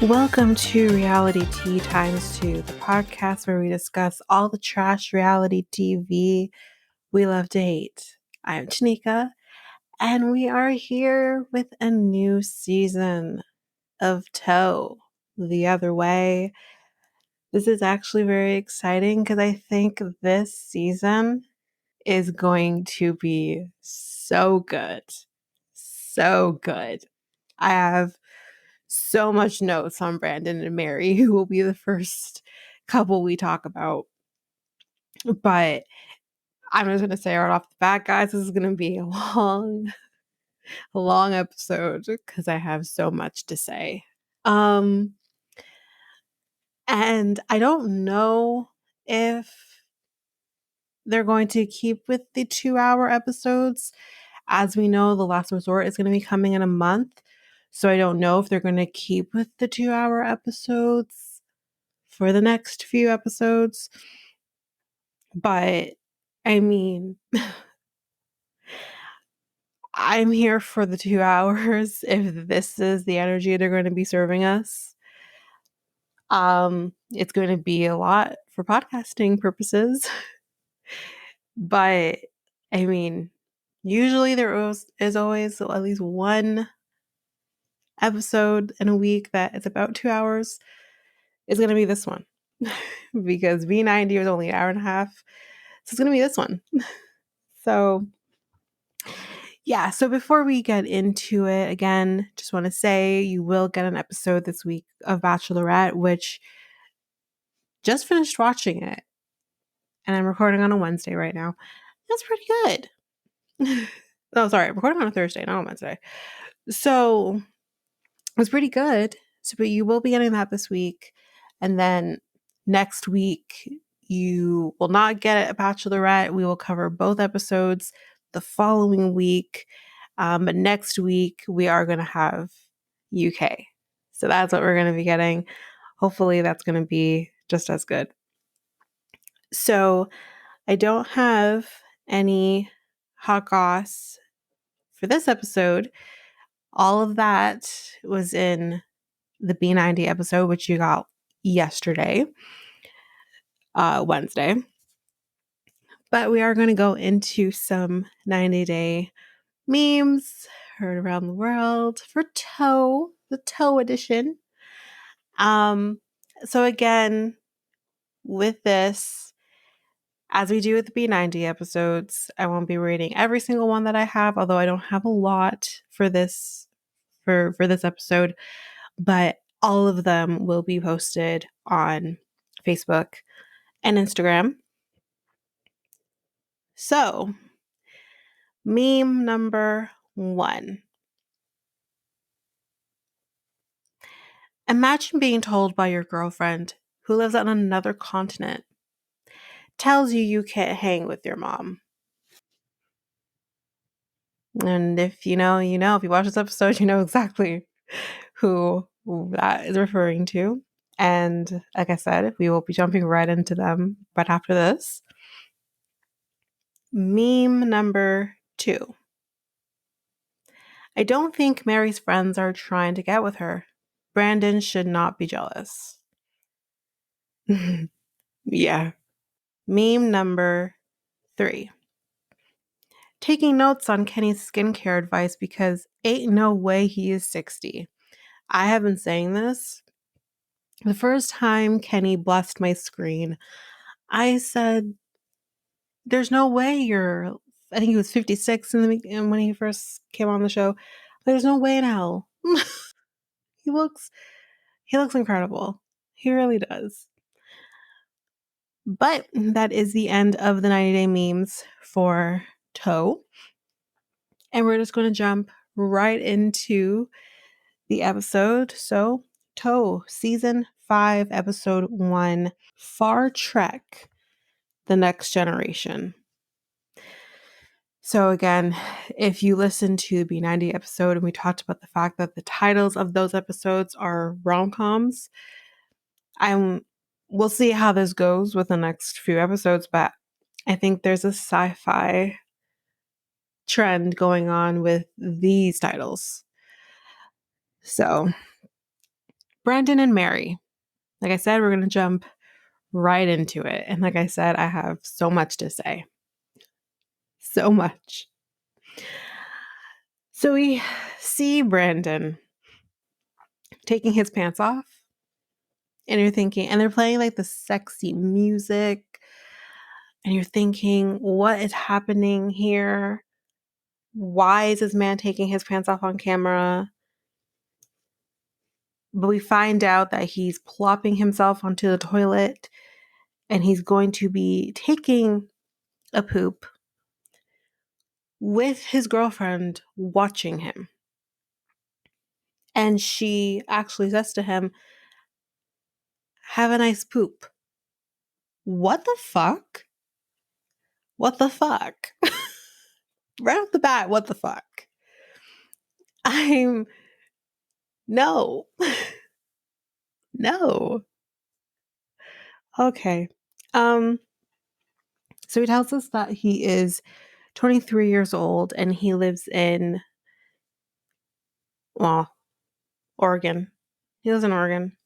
Welcome to Reality Tea Times 2, the podcast where we discuss all the trash reality TV we love to hate. I'm Tanika, and we are here with a new season of Toe the Other Way. This is actually very exciting because I think this season is going to be so good. So good. I have so much notes on Brandon and Mary, who will be the first couple we talk about. But I'm just going to say right off the bat, guys, this is going to be a long episode because I have so much to say. And I don't know if they're going to keep with the 2-hour episodes. As we know, The Last Resort is going to be coming in a month. So I don't know if they're going to keep with the 2-hour episodes for the next few episodes. But I mean, I'm here for the 2 hours if this is the energy they're going to be serving us. It's going to be a lot for podcasting purposes. But I mean, usually there is always at least one episode in a week that is about 2 hours. It's going to be this one. Because B90 was only an hour and a half. So it's going to be this one. So yeah, so before we get into it, again, just want to say you will get an episode this week of Bachelorette, which just finished watching it. And I'm recording on a Wednesday right now. That's pretty good. Oh, sorry, I'm recording on a Thursday, not on Wednesday. So it was pretty good. So, but you will be getting that this week. And then next week, you will not get a Bachelorette. We will cover both episodes the following week. But next week, we are going to have UK. So that's what we're going to be getting. Hopefully, that's going to be just as good. So I don't have any hot goss for this episode. All of that was in the B90 episode, which you got yesterday, Wednesday. But we are going to go into some 90-day memes heard around the world for Toe, the Toe edition. So again, with this, as we do with the B90 episodes, I won't be reading every single one that I have, although I don't have a lot for this for this episode, but all of them will be posted on Facebook and Instagram. So, meme number 1. Imagine being told by your girlfriend, who lives on another continent, tells you can't hang with your mom. And if you know, you know. If you watch this episode, you know exactly who that is referring to. And like I said, we will be jumping right into them right after this. Meme number 2. I don't think Mary's friends are trying to get with her. Brandon should not be jealous. Yeah. Meme number 3. Taking notes on Kenny's skincare advice because ain't no way he is 60. I have been saying this. The first time Kenny blessed my screen, I said, there's no way you're, I think he was 56 when he first came on the show. There's no way in hell. He looks incredible. He really does. But that is the end of the 90-day memes for Toe. And we're just going to jump right into the episode. So, Toe, Season 5, Episode 1, Far Trek, The Next Generation. So again, if you listen to the B90 episode and we talked about the fact that the titles of those episodes are rom-coms, we'll see how this goes with the next few episodes, but I think there's a sci-fi trend going on with these titles. So Brandon and Mary. Like I said, we're going to jump right into it. And like I said, I have so much to say. So much. So we see Brandon taking his pants off. And you're thinking, and they're playing like the sexy music. And you're thinking, what is happening here? Why is this man taking his pants off on camera? But we find out that he's plopping himself onto the toilet and he's going to be taking a poop with his girlfriend watching him. And she actually says to him, "Have a nice poop." What the fuck? What the fuck? Right off the bat, what the fuck? No. No. Okay. So he tells us that he is 23 years old and he lives in, well, Oregon. He lives in Oregon.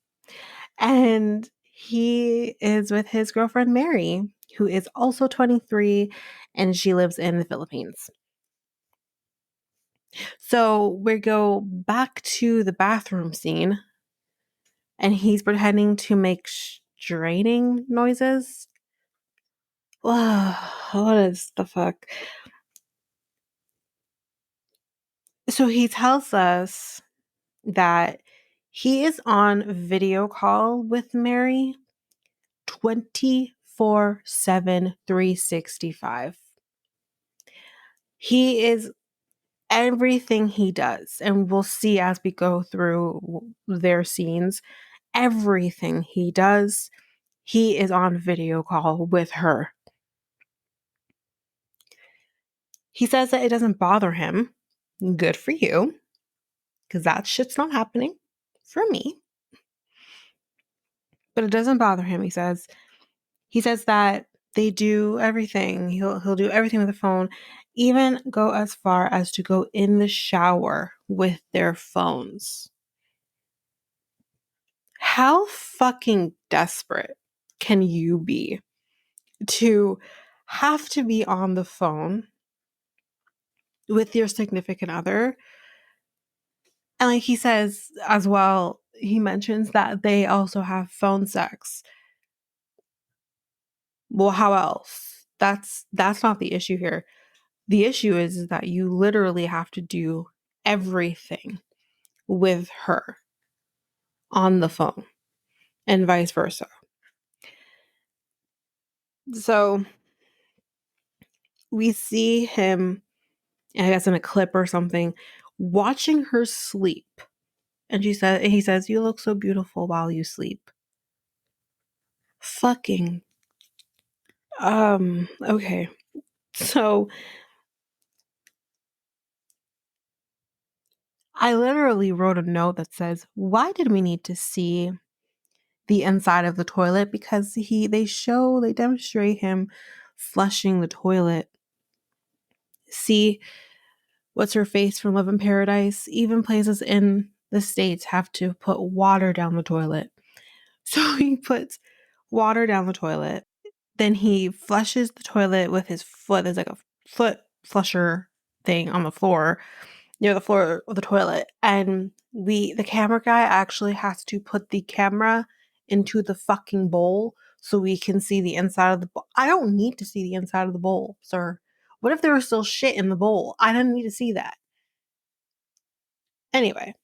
And he is with his girlfriend, Mary, who is also 23 and she lives in the Philippines. So we go back to the bathroom scene and he's pretending to make straining noises. What is the fuck? So he tells us that he is on video call with Mary 24/7, 365. He is everything he does, and we'll see as we go through their scenes, everything he does, he is on video call with her. He says that it doesn't bother him. Good for you, because that shit's not happening for me. But it doesn't bother him, he says. He says that they do everything. He'll do everything with the phone, even go as far as to go in the shower with their phones. How fucking desperate can you be to have to be on the phone with your significant other? And like he says as well, he mentions that they also have phone sex. Well, how else? That's not the issue here. The issue is that you literally have to do everything with her on the phone and vice versa. So we see him, I guess in a clip or something, watching her sleep. And he says, "You look so beautiful while you sleep." Fucking. Okay. So I literally wrote a note that says, why did we need to see the inside of the toilet? Because they demonstrate him flushing the toilet. See, what's her face from Love in Paradise? Even places in the States have to put water down the toilet. So he puts water down the toilet. Then he flushes the toilet with his foot. There's like a foot flusher thing on the floor, near the floor of the toilet. And the camera guy actually has to put the camera into the fucking bowl so we can see the inside of the bowl. I don't need to see the inside of the bowl, sir. What if there was still shit in the bowl? I didn't need to see that. Anyway.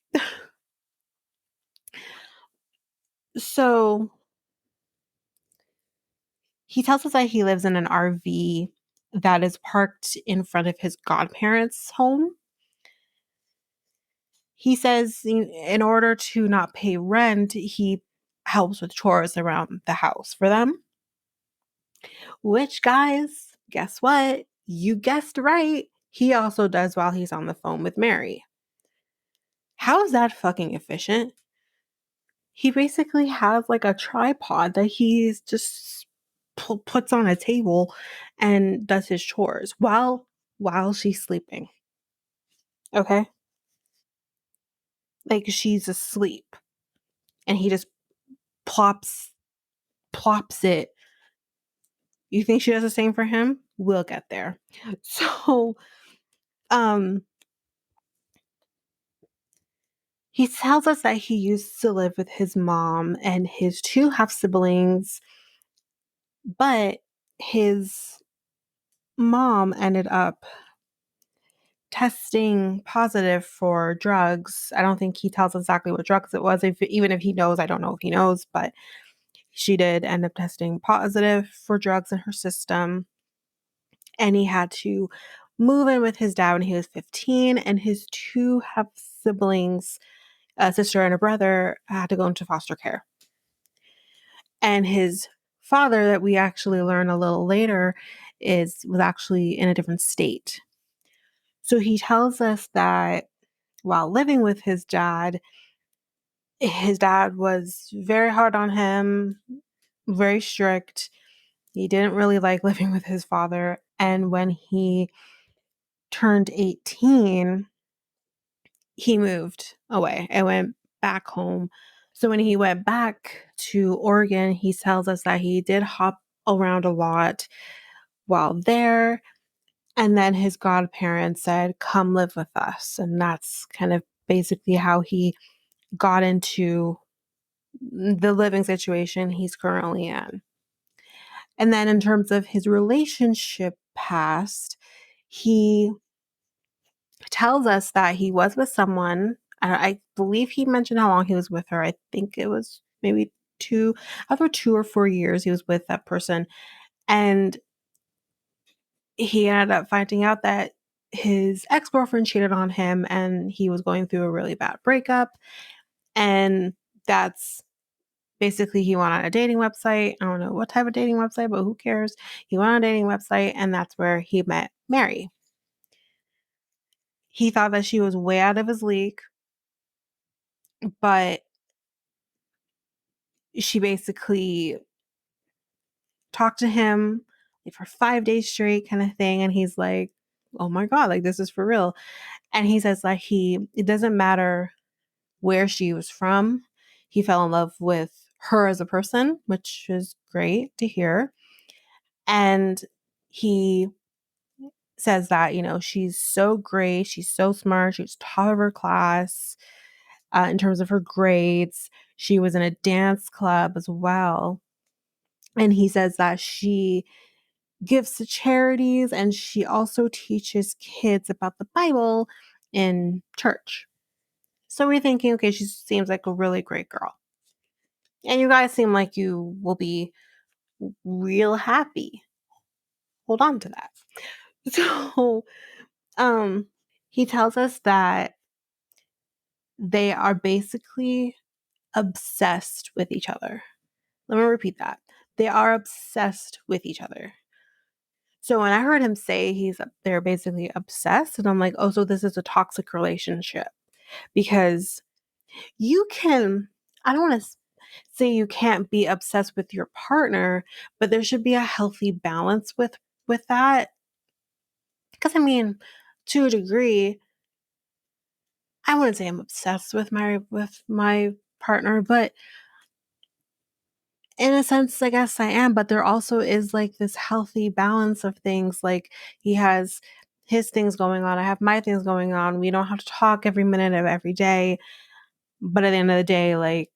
So he tells us that he lives in an RV that is parked in front of his godparents' home. He says in order to not pay rent, he helps with chores around the house for them. Which, guys, guess what? You guessed right. He also does while he's on the phone with Mary. How is that fucking efficient? He basically has like a tripod that he's just puts on a table and does his chores while she's sleeping. Okay? Like she's asleep. and he just plops it. You think she does the same for him? We'll get there. So, he tells us that he used to live with his mom and his 2 half siblings, but his mom ended up testing positive for drugs. I don't think he tells exactly what drugs it was. Even if he knows, I don't know if he knows, but she did end up testing positive for drugs in her system. And he had to move in with his dad when he was 15, and his 2 half siblings, a sister and a brother, had to go into foster care. And his father, that we actually learn a little later, was actually in a different state. So he tells us that while living with his dad was very hard on him, very strict. He didn't really like living with his father. And when he turned 18, he moved away and went back home. So when he went back to Oregon, he tells us that he did hop around a lot while there. And then his godparents said, "Come live with us." And that's kind of basically how he got into the living situation he's currently in. And then in terms of his relationship past, he tells us that he was with someone. I believe he mentioned how long he was with her. I think it was maybe after 2 or 4 years he was with that person. And he ended up finding out that his ex-girlfriend cheated on him and he was going through a really bad breakup. And that's basically, he went on a dating website. I don't know what type of dating website, but who cares? He went on a dating website, and that's where he met Mary. He thought that she was way out of his league, but she basically talked to him like for 5 days straight kind of thing. And he's like, oh my God, like this is for real. And he says like it doesn't matter where she was from. He fell in love with her as a person, which is great to hear. And he says that, she's so great. She's so smart. She was top of her class in terms of her grades. She was in a dance club as well. And he says that she gives to charities and she also teaches kids about the Bible in church. So we're thinking, okay, she seems like a really great girl. And you guys seem like you will be real happy. Hold on to that. So, he tells us that they are basically obsessed with each other. Let me repeat that. They are obsessed with each other. So when I heard him say they're basically obsessed, and I'm like, oh, so this is a toxic relationship. Because I don't want to say you can't be obsessed with your partner, but there should be a healthy balance with that. Because I mean, to a degree, I wouldn't say I'm obsessed with my partner, but in a sense, I guess I am. But there also is like this healthy balance of things. Like he has his things going on, I have my things going on. We don't have to talk every minute of every day, but at the end of the day, like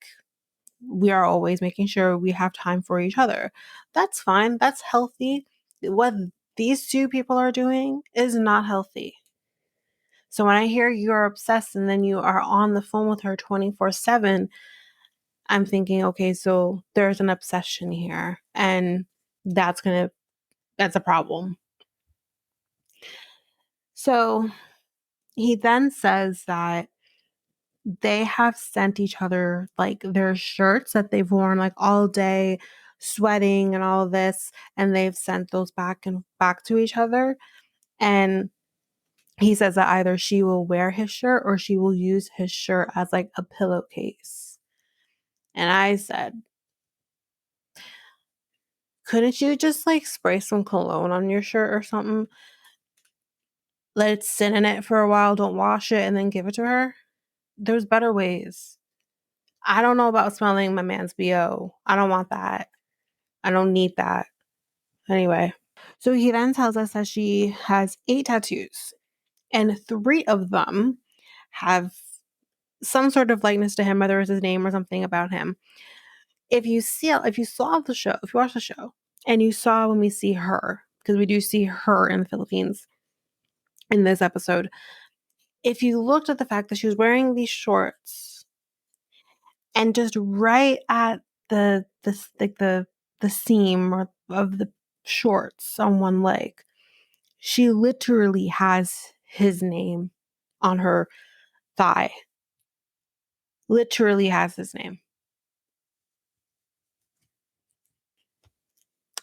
we are always making sure we have time for each other. That's fine. That's healthy. What these 2 people are doing is not healthy. So when I hear you're obsessed and then you are on the phone with her 24/7, I'm thinking, okay, so there's an obsession here and that's a problem. So he then says that they have sent each other like their shirts that they've worn like all day, sweating and all this, and they've sent those back to each other. And he says that either she will wear his shirt or she will use his shirt as like a pillowcase. And I said, couldn't you just like spray some cologne on your shirt or something? Let it sit in it for a while, don't wash it, and then give it to her? There's better ways. I don't know about smelling my man's BO. I don't want that. I don't need that. Anyway, so he then tells us that she has 8 tattoos, and 3 of them have some sort of likeness to him, whether it's his name or something about him. If you watch the show, and you saw when we see her, because we do see her in the Philippines in this episode, if you looked at the fact that she was wearing these shorts and just right at the seam of the shorts on one leg, she literally has his name on her thigh. Literally has his name.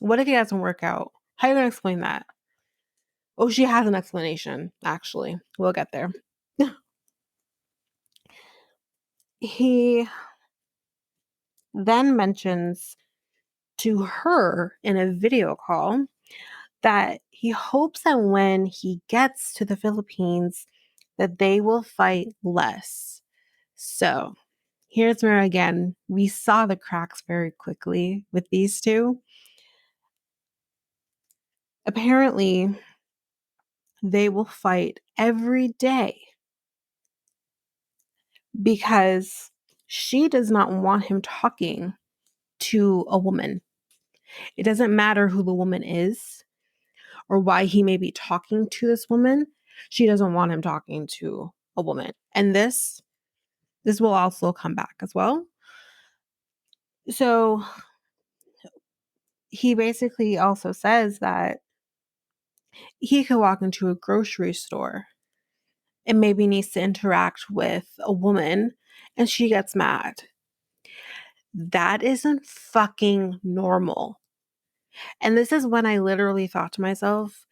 What if he doesn't work out? How are you going to explain that? Oh, she has an explanation, actually. We'll get there. He then mentions to her in a video call that he hopes that when he gets to the Philippines that they will fight less. So, here's where again, we saw the cracks very quickly with these two. Apparently, they will fight every day because she does not want him talking to a woman. It doesn't matter who the woman is or why he may be talking to this woman. She doesn't want him talking to a woman. And this will also come back as well. So he basically also says that he could walk into a grocery store and maybe needs to interact with a woman and she gets mad. That isn't fucking normal. And this is when I literally thought to myself,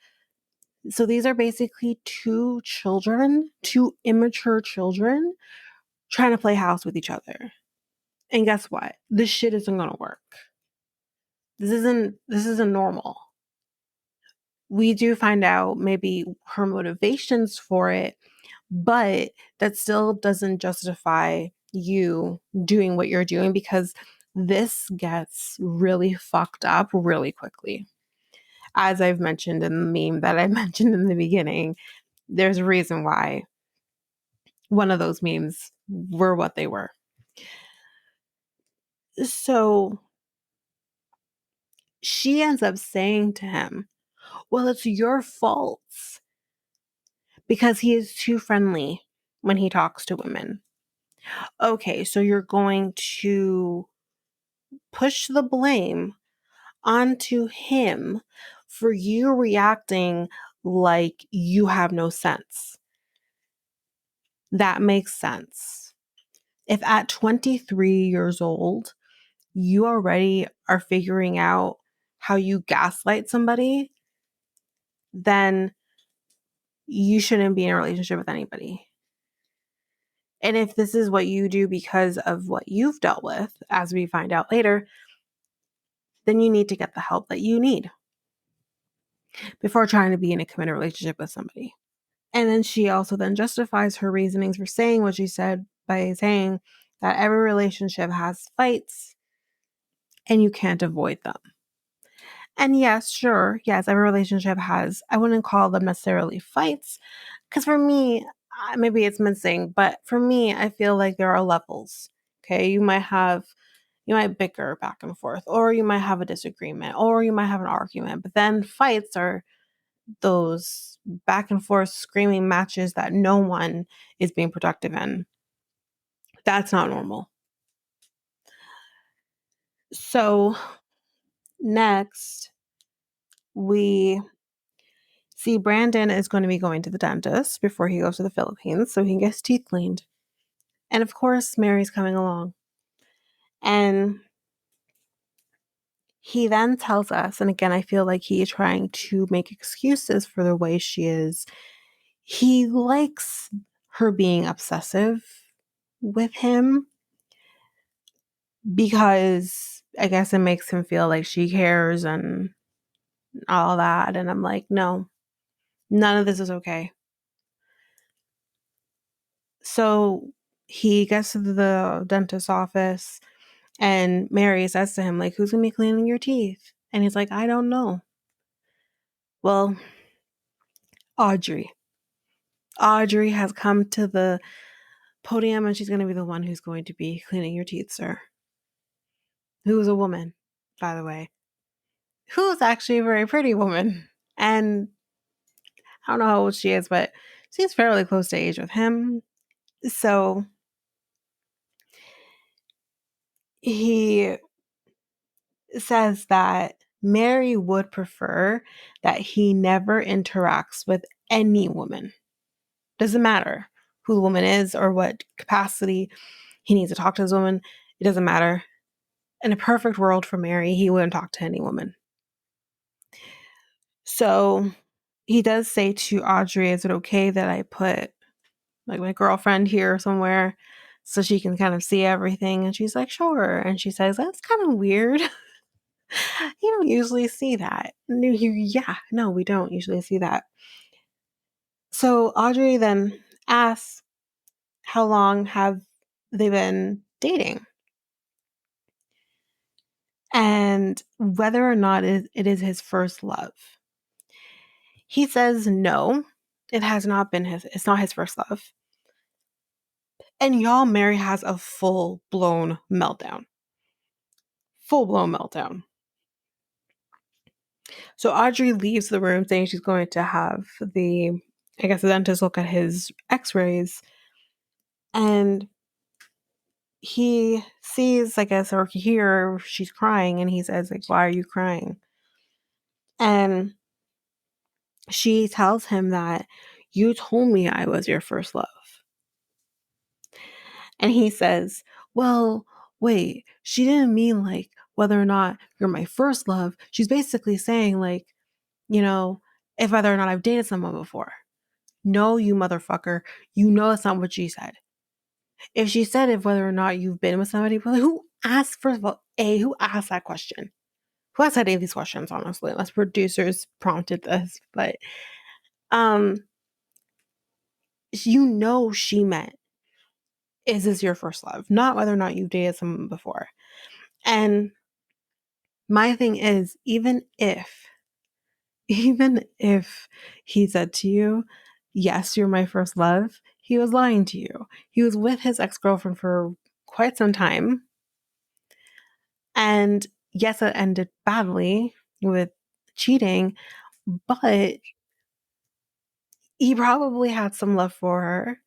so these are basically 2 children, 2 immature children trying to play house with each other. And guess what? This shit isn't going to work. This isn't normal. We do find out maybe her motivations for it, but that still doesn't justify you doing what you're doing because this gets really fucked up really quickly. As I've mentioned in the meme that I mentioned in the beginning, there's a reason why one of those memes were what they were. So she ends up saying to him, well, it's your fault because he is too friendly when he talks to women. Okay, so you're going to push the blame onto him for you reacting like you have no sense. That makes sense. If at 23 years old, you already are figuring out how you gaslight somebody, then you shouldn't be in a relationship with anybody. And if this is what you do because of what you've dealt with, as we find out later, then you need to get the help that you need before trying to be in a committed relationship with somebody. And then she also then justifies her reasonings for saying what she said by saying that every relationship has fights and you can't avoid them. And yes, sure, yes, every relationship has, I wouldn't call them necessarily fights, because for me, maybe it's mincing, but for me, I feel like there are levels. Okay, you might bicker back and forth, or you might have a disagreement, or you might have an argument, but then fights are those back and forth screaming matches that no one is being productive in. That's not normal. So next, we see Brandon is going to be going to the dentist before he goes to the Philippines so he can get his teeth cleaned. And of course, Mary's coming along. And he then tells us, and again, I feel like he is trying to make excuses for the way she is. He likes her being obsessive with him because I guess it makes him feel like she cares and all that. And I'm like, no, none of this is okay. So he gets to the dentist's office and Mary says to him, like, who's going to be cleaning your teeth? And he's like, I don't know. Well, Audrey has come to the podium and she's going to be the one who's going to be cleaning your teeth, sir. Who is a woman, by the way. Who's actually a very pretty woman. And I don't know how old she is, but she's fairly close to age with him. So he says that Mary would prefer that he never interacts with any woman. Doesn't matter who the woman is or what capacity he needs to talk to this woman. It doesn't matter. In a perfect world for Mary, he wouldn't talk to any woman. So he does say to Audrey, is it okay that I put like my girlfriend here somewhere so she can kind of see everything? And she's like, sure. And she says, that's kind of weird. You don't usually see that. No, we don't usually see that. So Audrey then asks, how long have they been dating? And whether or not it is his first love. He says no, it's not his first love. And y'all, Mary has a full-blown meltdown. So Audrey leaves the room saying she's going to have the dentist look at his x-rays. And he sees, or he hears she's crying, and he says, like, why are you crying? And she tells him that you told me I was your first love. And he says, well, wait, she didn't mean like whether or not you're my first love. She's basically saying like, if whether or not I've dated someone before. No, you motherfucker. You know that's not what she said. If she said if whether or not you've been with somebody, who asked, first of all, who asked that question? Who asked any of these questions, honestly? Unless producers prompted this. But she meant, is this your first love? Not whether or not you've dated someone before. And my thing is, even if he said to you, yes, you're my first love, he was lying to you. He was with his ex-girlfriend for quite some time. And yes, it ended badly with cheating, but he probably had some love for her.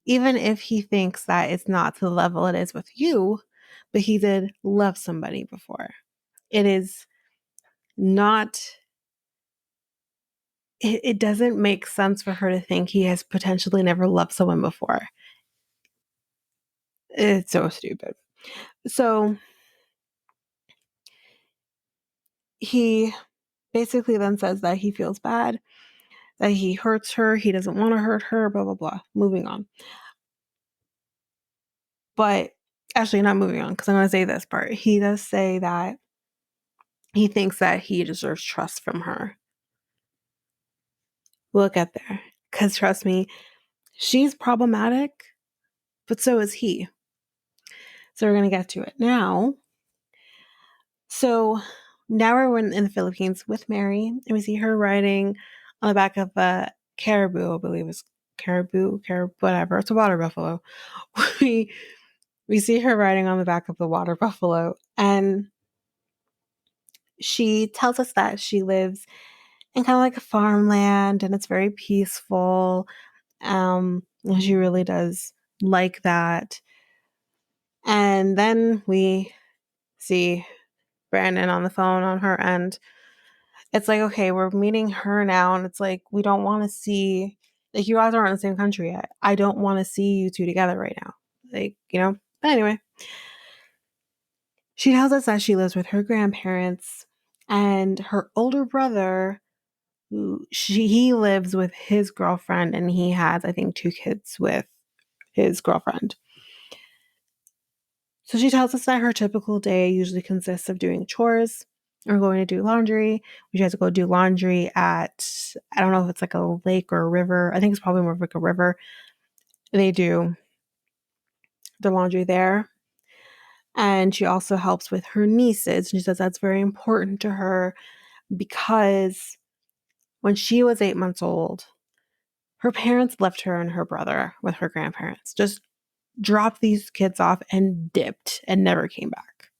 Even if he thinks that it's not to the level it is with you, but he did love somebody before. It is not, it doesn't make sense for her to think he has potentially never loved someone before. It's so stupid. So he basically then says that he feels bad, that he hurts her, he doesn't want to hurt her, blah, blah, blah. Moving on. But actually not moving on, because I'm going to say this part. He does say that he thinks that he deserves trust from her. We'll get there. Because trust me, she's problematic, but so is he. So we're going to get to it now. So now we're in the Philippines with Mary, and we see her riding on the back of a caribou, I believe it's caribou, whatever. It's a water buffalo. We see her riding on the back of the water buffalo, and she tells us that she lives in kind of like a farmland, and it's very peaceful. And she really does like that. And then we see Brandon on the phone on her end. It's like, okay, we're meeting her now, and it's like, we don't want to see, like, you guys aren't in the same country yet. I don't want to see you two together right now. Like, but anyway. She tells us that she lives with her grandparents, and her older brother, he lives with his girlfriend, and he has, I think, 2 kids with his girlfriend. So she tells us that her typical day usually consists of doing chores or going to do laundry. She has to go do laundry at, I don't know if it's like a lake or a river. I think it's probably more of like a river. They do the laundry there. And she also helps with her nieces. She says that's very important to her because when she was 8 months old, her parents left her and her brother with her grandparents, just dropped these kids off and dipped and never came back.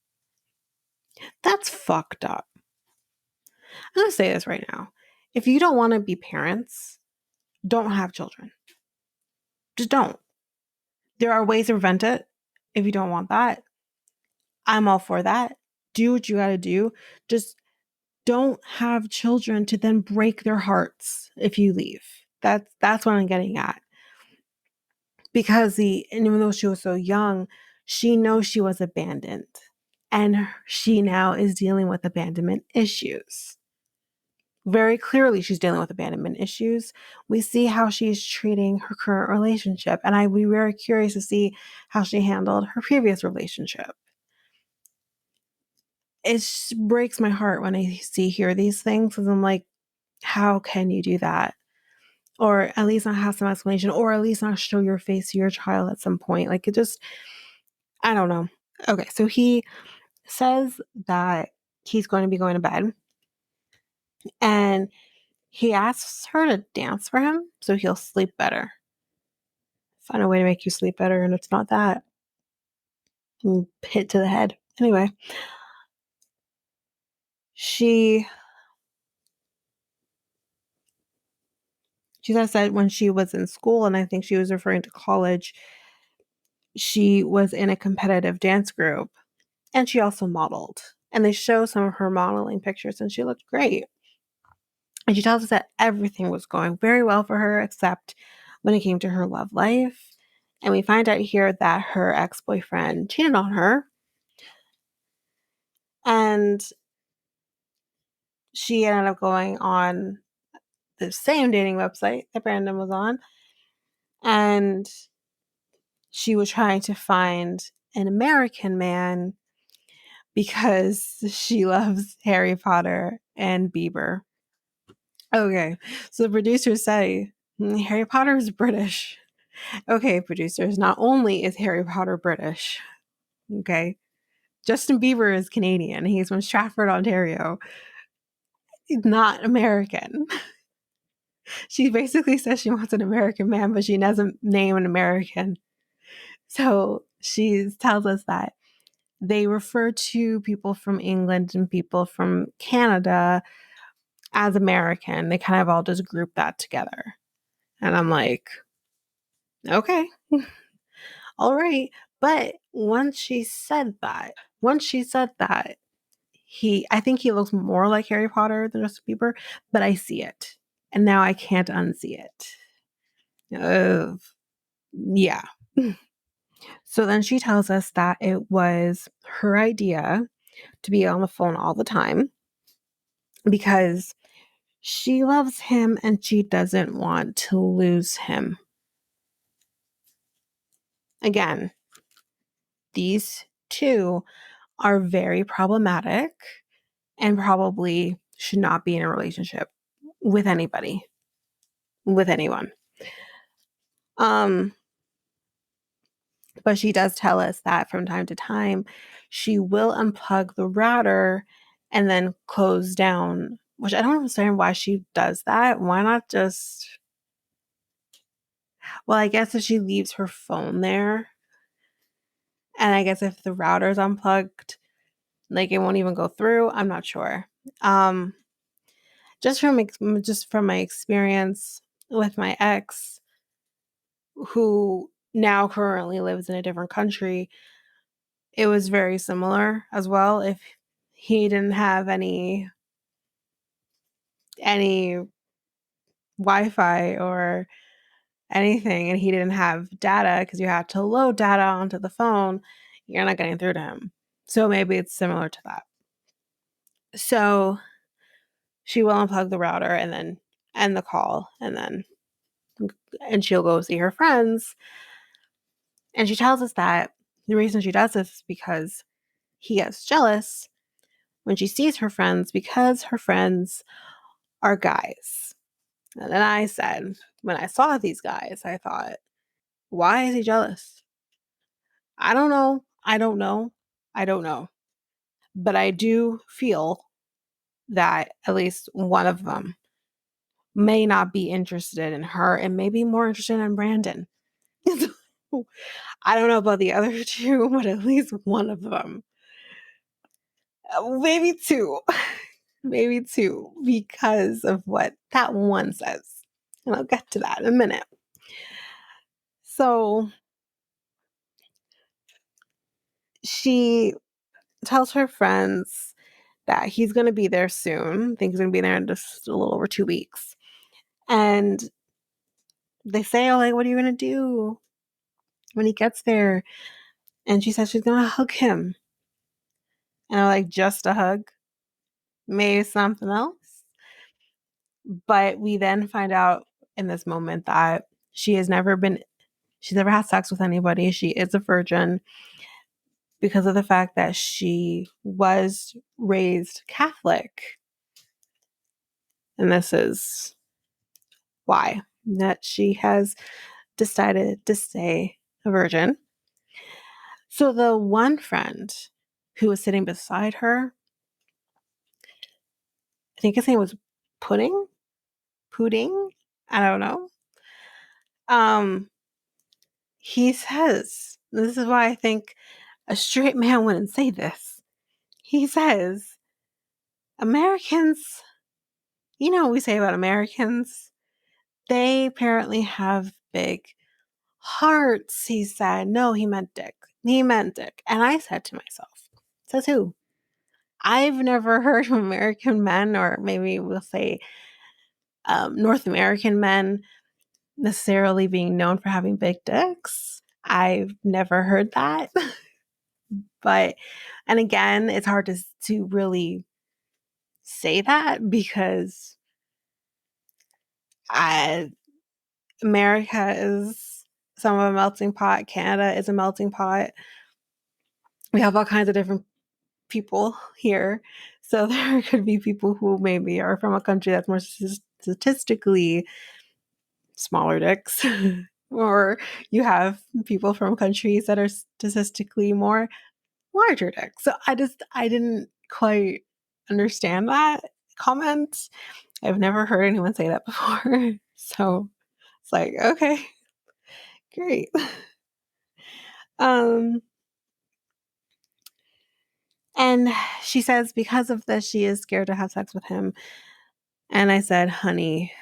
That's fucked up. I'm going to say this right now. If you don't want to be parents, don't have children. Just don't. There are ways to prevent it if you don't want that. I'm all for that. Do what you got to do. Just don't have children to then break their hearts if you leave. That's what I'm getting at. Because and even though she was so young, she knows she was abandoned. And she now is dealing with abandonment issues. Very clearly, she's dealing with abandonment issues. We see how she's treating her current relationship. And I'd be very curious to see how she handled her previous relationship. It breaks my heart when I hear these things because I'm like, how can you do that? Or at least not have some explanation, or at least not show your face to your child at some point. Like, it just, I don't know. Okay, so he says that he's going to be going to bed, and he asks her to dance for him so he'll sleep better. Find a way to make you sleep better, and it's not that. Hit to the head. Anyway, she says that when she was in school, and I think she was referring to college, she was in a competitive dance group, and she also modeled. And they show some of her modeling pictures, and she looked great. And she tells us that everything was going very well for her, except when it came to her love life. And we find out here that her ex-boyfriend cheated on her. And she ended up going on the same dating website that Brandon was on. And she was trying to find an American man because she loves Harry Potter and Bieber. Okay, so the producers say Harry Potter is British. Okay, producers, not only is Harry Potter British, okay, Justin Bieber is Canadian. He's from Stratford, Ontario. He's not American. She basically says she wants an American man, but she doesn't name an American. So she tells us that they refer to people from England and people from Canada as American. They kind of all just group that together. And I'm like, okay, all right. But once she said that, I think he looks more like Harry Potter than Justin Bieber, but I see it. And now I can't unsee it. Yeah. So then she tells us that it was her idea to be on the phone all the time because she loves him and she doesn't want to lose him. Again, these two are very problematic and probably should not be in a relationship with anybody, with anyone. But she does tell us that from time to time, she will unplug the router and then close down, which I don't understand why she does that. Why not just, well, I guess if she leaves her phone there, and I guess if the router's unplugged, like it won't even go through. I'm not sure. Just from my experience with my ex, who now currently lives in a different country, it was very similar as well. If he didn't have any Wi-Fi or anything, and he didn't have data because you had to load data onto the phone, you're not getting through to him. So maybe it's similar to that. So she will unplug the router and then end the call, and she'll go see her friends. And she tells us that the reason she does this is because he gets jealous when she sees her friends because her friends are guys. And then I said, when I saw these guys, I thought, why is he jealous? I don't know. I don't know. I don't know. But I do feel that at least one of them may not be interested in her and may be more interested in Brandon. I don't know about the other two, but at least one of them. Maybe two. Maybe two, because of what that one says. And I'll get to that in a minute. So she tells her friends that he's going to be there soon. I think he's going to be there in just a little over 2 weeks. And they say, oh, like, what are you going to do when he gets there? And she says she's going to hug him. And I'm like, just a hug? Maybe something else? But we then find out in this moment that she's never had sex with anybody. She is a virgin because of the fact that she was raised Catholic. And this is why that she has decided to stay a virgin. So the one friend who was sitting beside her, I think his name was Pudding? I don't know. He says, this is why I think a straight man wouldn't say this. He says, Americans, you know what we say about Americans? They apparently have big hearts, he said. No, he meant dick. He meant dick. And I said to myself, says who? I've never heard of American men, or maybe we'll say North American men, necessarily being known for having big dicks. I've never heard that. But, and again, it's hard to really say that because America is some of a melting pot. Canada is a melting pot. We have all kinds of different people here. So there could be people who maybe are from a country that's more statistically smaller dicks. Or you have people from countries that are statistically more larger dicks. So I didn't quite understand that comment. I've never heard anyone say that before. So it's like, okay, great. And she says because of this, she is scared to have sex with him. And I said, honey,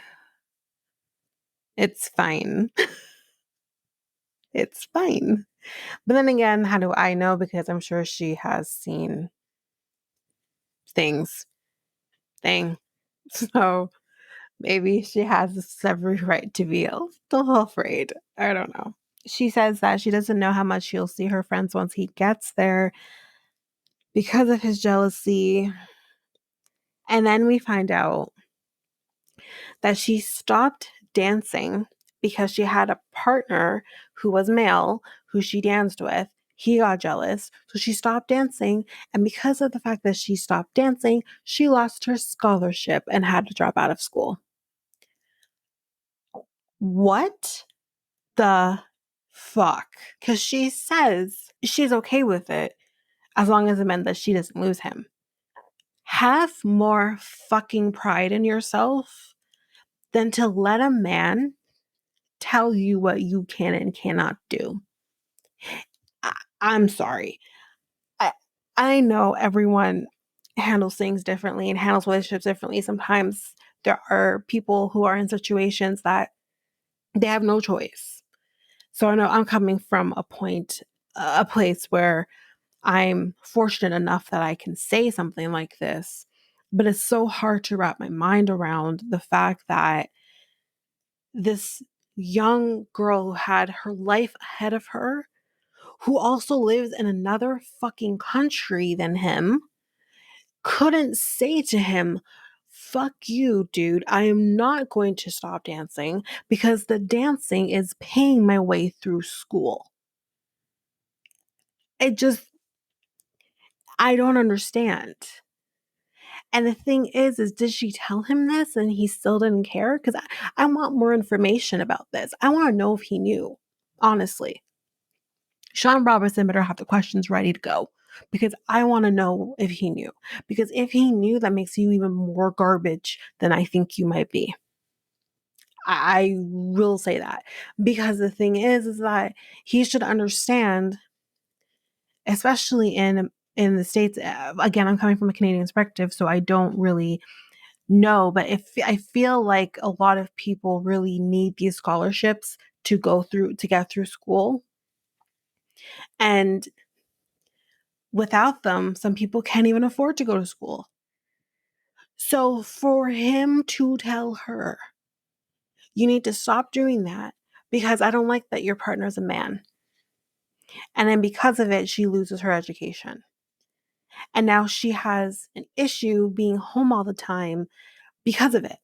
it's fine. It's fine. But then again, how do I know? Because I'm sure she has seen things. So maybe she has every right to be a little afraid. I don't know. She says that she doesn't know how much she'll see her friends once he gets there because of his jealousy. And then we find out that she stopped dancing because she had a partner who was male who she danced with. He got jealous, so she stopped dancing. And because of the fact that she stopped dancing, she lost her scholarship and had to drop out of school. What the fuck? Because she says she's okay with it as long as it meant that she doesn't lose him. Have more fucking pride in yourself than to let a man tell you what you can and cannot do. I'm sorry. I know everyone handles things differently and handles relationships differently. Sometimes there are people who are in situations that they have no choice. So I know I'm coming from a place where I'm fortunate enough that I can say something like this, but it's so hard to wrap my mind around the fact that this young girl who had her life ahead of her, who also lives in another fucking country than him, couldn't say to him, fuck you, dude. I am not going to stop dancing because the dancing is paying my way through school. I don't understand. And the thing is did she tell him this and he still didn't care? Because I want more information about this. I want to know if he knew, honestly. Sean Robertson better have the questions ready to go because I want to know if he knew. Because if he knew, that makes you even more garbage than I think you might be. I will say that because the thing is that he should understand, especially in the States. Again, I'm coming from a Canadian perspective, so I don't really know, but if I feel like a lot of people really need these scholarships to get through school, and without them, some people can't even afford to go to school. So for him to tell her, you need to stop doing that because I don't like that your partner's a man. And then because of it, she loses her education. And now she has an issue being home all the time because of it.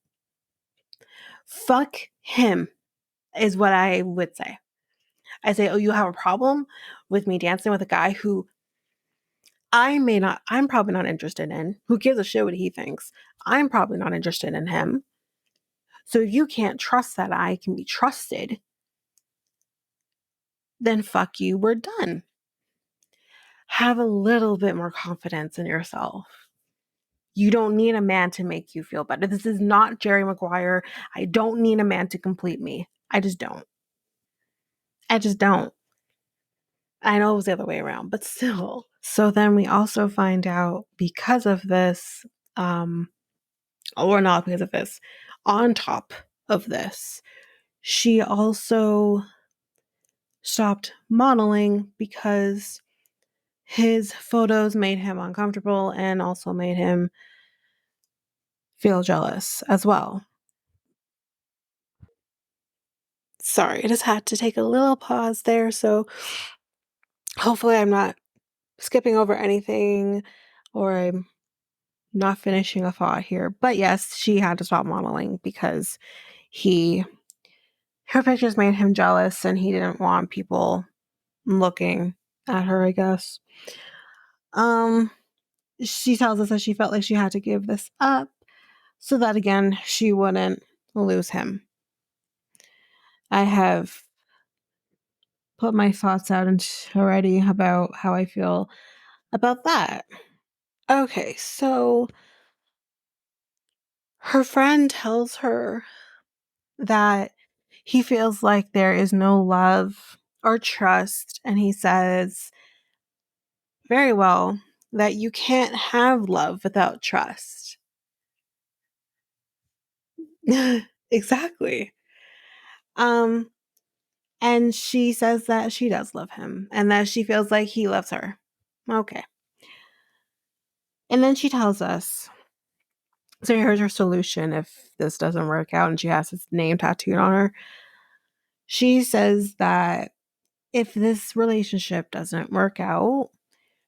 Fuck him is what I would say. I say, oh, you have a problem with me dancing with a guy who I'm probably not interested in. Who gives a shit what he thinks? I'm probably not interested in him. So if you can't trust that I can be trusted, then fuck you, we're done. Have a little bit more confidence in yourself. You don't need a man to make you feel better. This is not Jerry Maguire. I don't need a man to complete me. I just don't. I just don't. I know it was the other way around, but still. So then we also find out because of this, or not because of this, on top of this, she also stopped modeling because his photos made him uncomfortable and also made him feel jealous as well. Sorry, I just had to take a little pause there. So hopefully I'm not skipping over anything or I'm not finishing a thought here. But yes, she had to stop modeling because her pictures made him jealous and he didn't want people looking at her, I guess. She tells us that she felt like she had to give this up so that again she wouldn't lose him. I have put my thoughts out already about how I feel about that. Okay, so her friend tells her that he feels like there is no love or trust, and he says very well that you can't have love without trust. Exactly. Um, and she says that she does love him and that she feels like he loves her. Okay. And then she tells us, so here's her solution if this doesn't work out and she has his name tattooed on her. She says that if this relationship doesn't work out,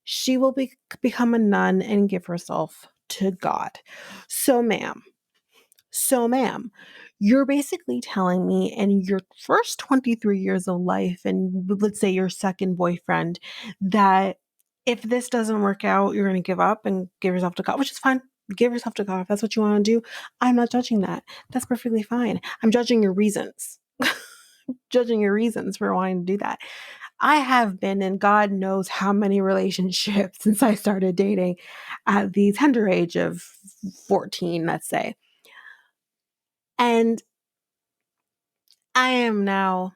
she will become a nun and give herself to God. So, ma'am, you're basically telling me in your first 23 years of life, and let's say your second boyfriend, that if this doesn't work out, you're going to give up and give yourself to God, which is fine. Give yourself to God if that's what you want to do. I'm not judging that. That's perfectly fine. I'm judging your reasons. Judging your reasons for wanting to do that. I have been in God knows how many relationships since I started dating at the tender age of 14, let's say. And I am now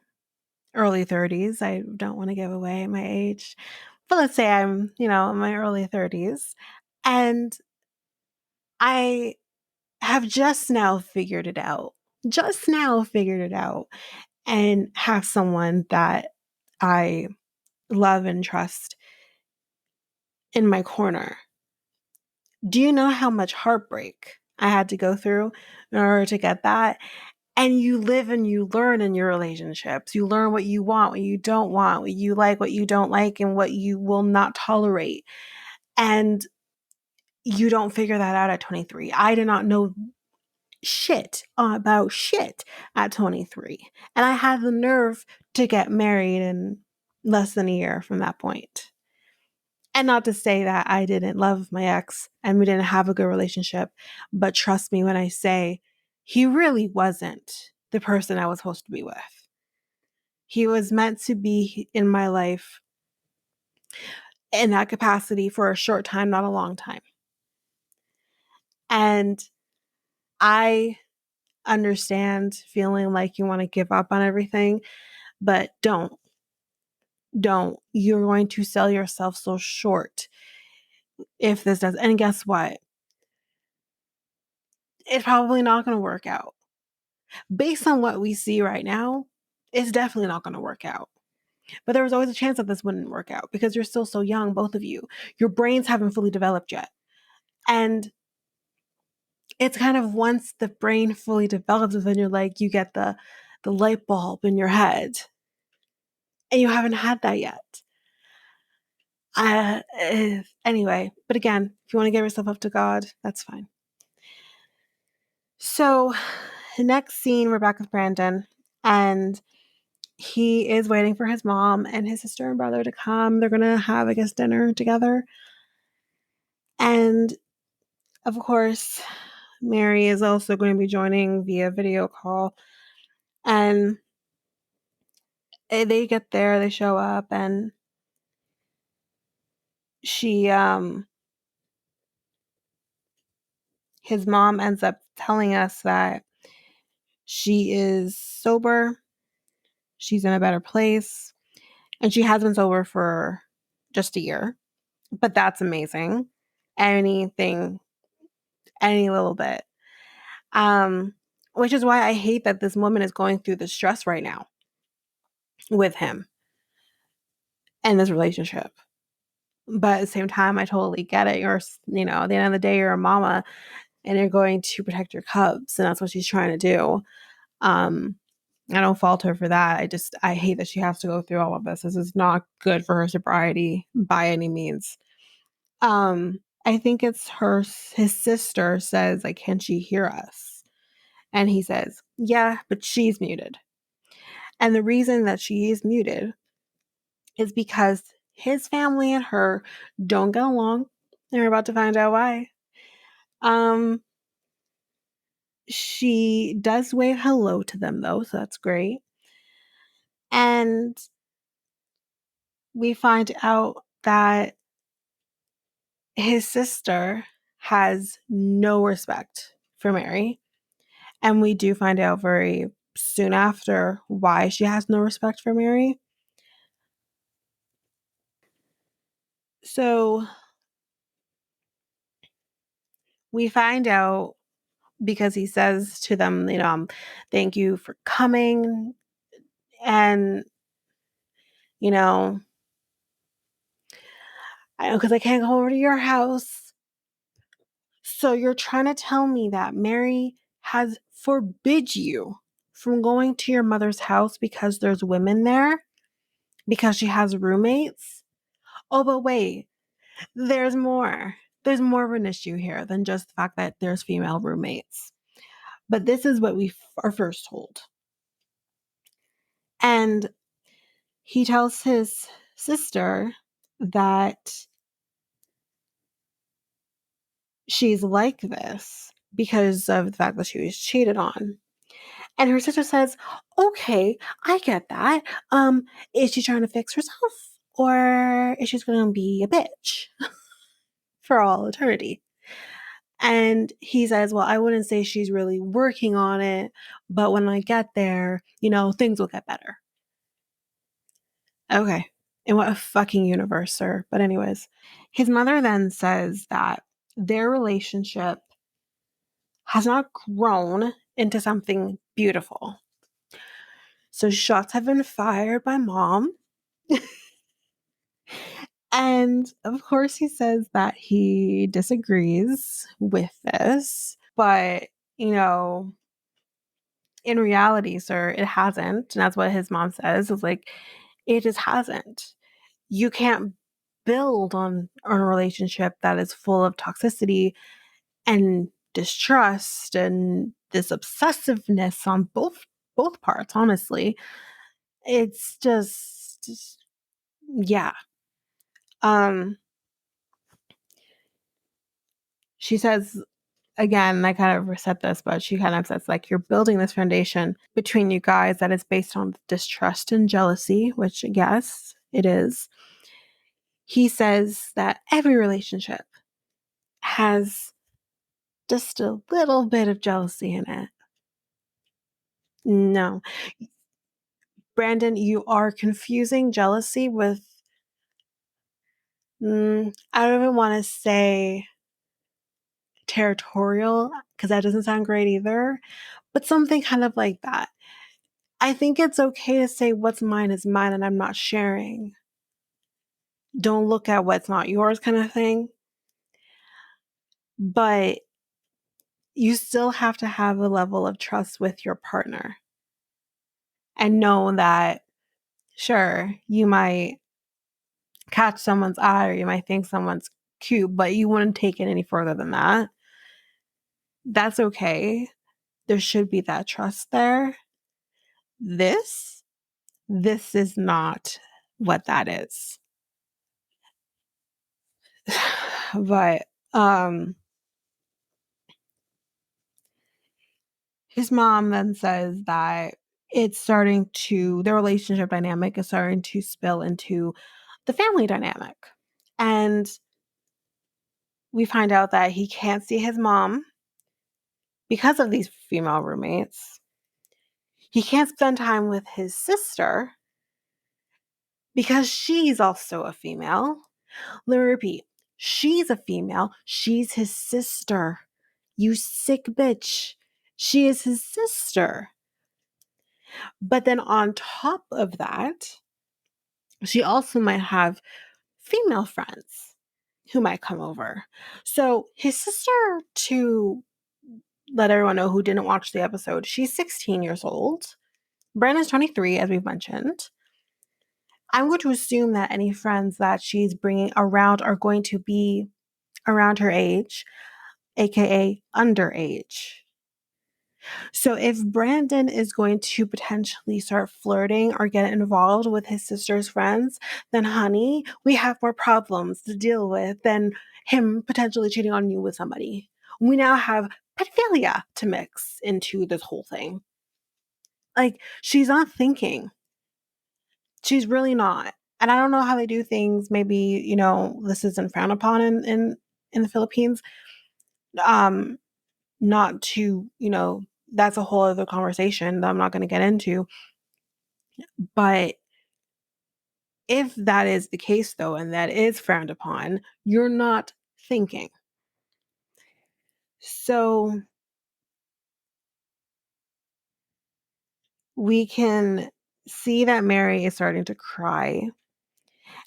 early 30s. I don't want to give away my age, but let's say I'm, in my early 30s. And I have just now figured it out. Just now figured it out and have someone that I love and trust in my corner. Do you know how much heartbreak I had to go through in order to get that? And you live and you learn in your relationships. You learn what you want, what you don't want, what you like, what you don't like, and what you will not tolerate. And you don't figure that out at 23. I did not know shit about shit at 23. And I had the nerve to get married in less than a year from that point. And not to say that I didn't love my ex and we didn't have a good relationship, but trust me when I say he really wasn't the person I was supposed to be with. He was meant to be in my life in that capacity for a short time, not a long time. And I understand feeling like you want to give up on everything, but don't. You're going to sell yourself so short if this does. And guess what? It's probably not going to work out. Based on what we see right now, it's definitely not going to work out. But there was always a chance that this wouldn't work out because you're still so young, both of you. Your brains haven't fully developed yet. And it's kind of once the brain fully develops, then you're like, you get the light bulb in your head. And you haven't had that yet. Anyway, but again, if you want to give yourself up to God, that's fine. So, the next scene, we're back with Brandon, and he is waiting for his mom and his sister and brother to come. They're going to have, I guess, dinner together. And of course, Mary is also going to be joining via video call. And they get there, they show up, and she, his mom ends up telling us that she is sober, she's in a better place, and she has been sober for just a year. But that's amazing. Anything, any little bit. Which is why I hate that this woman is going through the stress right now with him and this relationship. But at the same time, I totally get it. You're, at the end of the day, you're a mama and you're going to protect your cubs. And that's what she's trying to do. I don't fault her for that. I hate that she has to go through all of this. This is not good for her sobriety by any means. I think it's his sister says, like, can she hear us? And he says, yeah, but she's muted. And the reason that she is muted is because his family and her don't get along. And we're about to find out why. She does wave hello to them, though, so that's great. And we find out that his sister has no respect for Mary. And we do find out very soon after why she has no respect for Mary. So we find out because he says to them, thank you for coming. And, because I can't go over to your house. So you're trying to tell me that Mary has forbid you from going to your mother's house because there's women there? Because she has roommates? Oh, but wait, there's more. There's more of an issue here than just the fact that there's female roommates. But this is what we are first told. And he tells his sister that she's like this because of the fact that she was cheated on. And her sister says, okay, I get that. Is she trying to fix herself? Or is she going to be a bitch for all eternity? And he says, well, I wouldn't say she's really working on it, but when I get there, things will get better. Okay. In what a fucking universe, sir. But anyways, his mother then says that their relationship has not grown into something beautiful. So shots have been fired by mom. And of course, he says that he disagrees with this. But, in reality, sir, it hasn't. And that's what his mom says. It's like, it just hasn't. You can't build on a relationship that is full of toxicity and distrust and this obsessiveness on both parts, honestly. It's just yeah. She says, again, I kind of said this, but she kind of says, like, you're building this foundation between you guys that is based on distrust and jealousy, which, yes, it is. He says that every relationship has just a little bit of jealousy in it. No. Brandon, you are confusing jealousy with, I don't even want to say territorial, because that doesn't sound great either, but something kind of like that. I think it's okay to say what's mine is mine and I'm not sharing. Don't look at what's not yours kind of thing. But you still have to have a level of trust with your partner and know that, sure, you might catch someone's eye or you might think someone's cute, but you wouldn't take it any further than that. That's okay. There should be that trust there. This is not what that is. But his mom then says that their relationship dynamic is starting to spill into the family dynamic. And we find out that he can't see his mom because of these female roommates. He can't spend time with his sister because she's also a female. Let me repeat, she's a female. She's his sister. You sick bitch. She is his sister. But then on top of that, she also might have female friends who might come over. So his sister, to let everyone know who didn't watch the episode, she's 16 years old. Brandon's 23, as we've mentioned. I'm going to assume that any friends that she's bringing around are going to be around her age, aka underage. So if Brandon is going to potentially start flirting or get involved with his sister's friends, then honey, we have more problems to deal with than him potentially cheating on you with somebody. We now have pedophilia to mix into this whole thing. Like, she's not thinking. She's really not. And I don't know how they do things. Maybe, this isn't frowned upon in the Philippines. Not to, that's a whole other conversation that I'm not going to get into. But if that is the case, though, and that is frowned upon, you're not thinking. So we can see that Mary is starting to cry.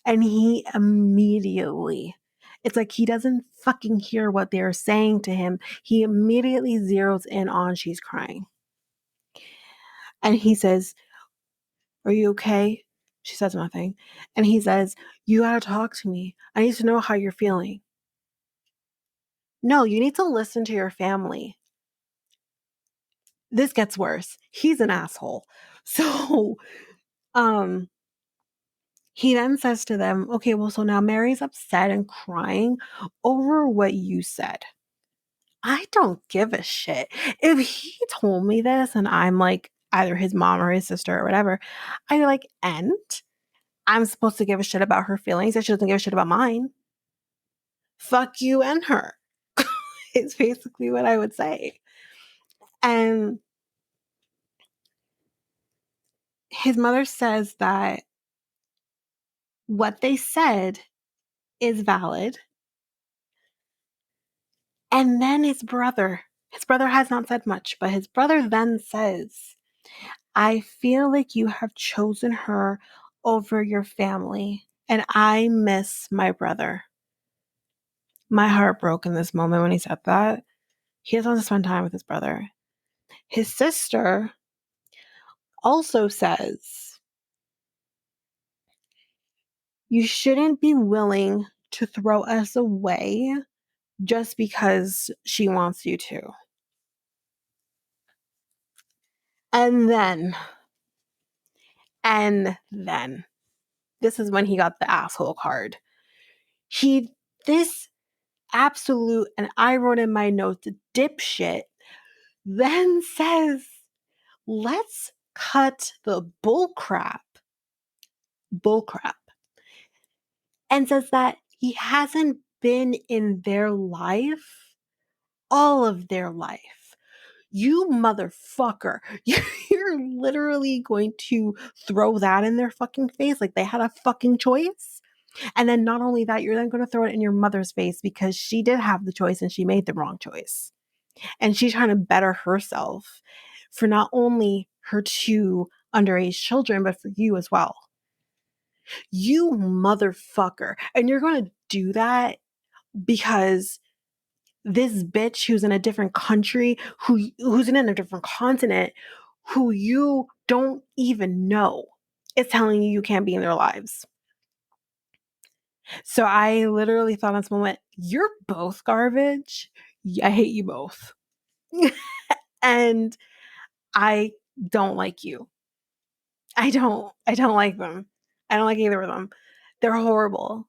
And he immediately, it's like he doesn't fucking hear what they're saying to him. He immediately zeroes in on she's crying. And he says, "Are you okay?" She says nothing. And he says, "You gotta talk to me. I need to know how you're feeling." No, you need to listen to your family. This gets worse. He's an asshole. So, he then says to them, "Okay, well, so now Mary's upset and crying over what you said. I don't give a shit. If he told me this and I'm like either his mom or his sister or whatever, I'd be like, and I'm supposed to give a shit about her feelings. And she doesn't give a shit about mine. Fuck you and her." It's basically what I would say. And his mother says that what they said is valid. And then his brother has not said much, but his brother then says, "I feel like you have chosen her over your family, and I miss my brother." My heart broke in this moment when he said that. He doesn't want to spend time with his brother. His sister also says, "You shouldn't be willing to throw us away just because she wants you to." And then, this is when he got the asshole card. This absolute, and I wrote in my notes, dipshit, then says, "Let's cut the bullcrap." Bullcrap. and says that he hasn't been in their life all of their life. You motherfucker. You're literally going to throw that in their fucking face like they had a fucking choice? And then not only that, you're then going to throw it in your mother's face because she did have the choice and she made the wrong choice. And she's trying to better herself for not only her two underage children, but for you as well. You motherfucker. And you're going to do that because this bitch who's in a different country, who's in a different continent, who you don't even know, is telling you you can't be in their lives. So I literally thought in this moment, you're both garbage. I hate you both. And I don't like you. I don't like them. I don't like either of them. They're horrible.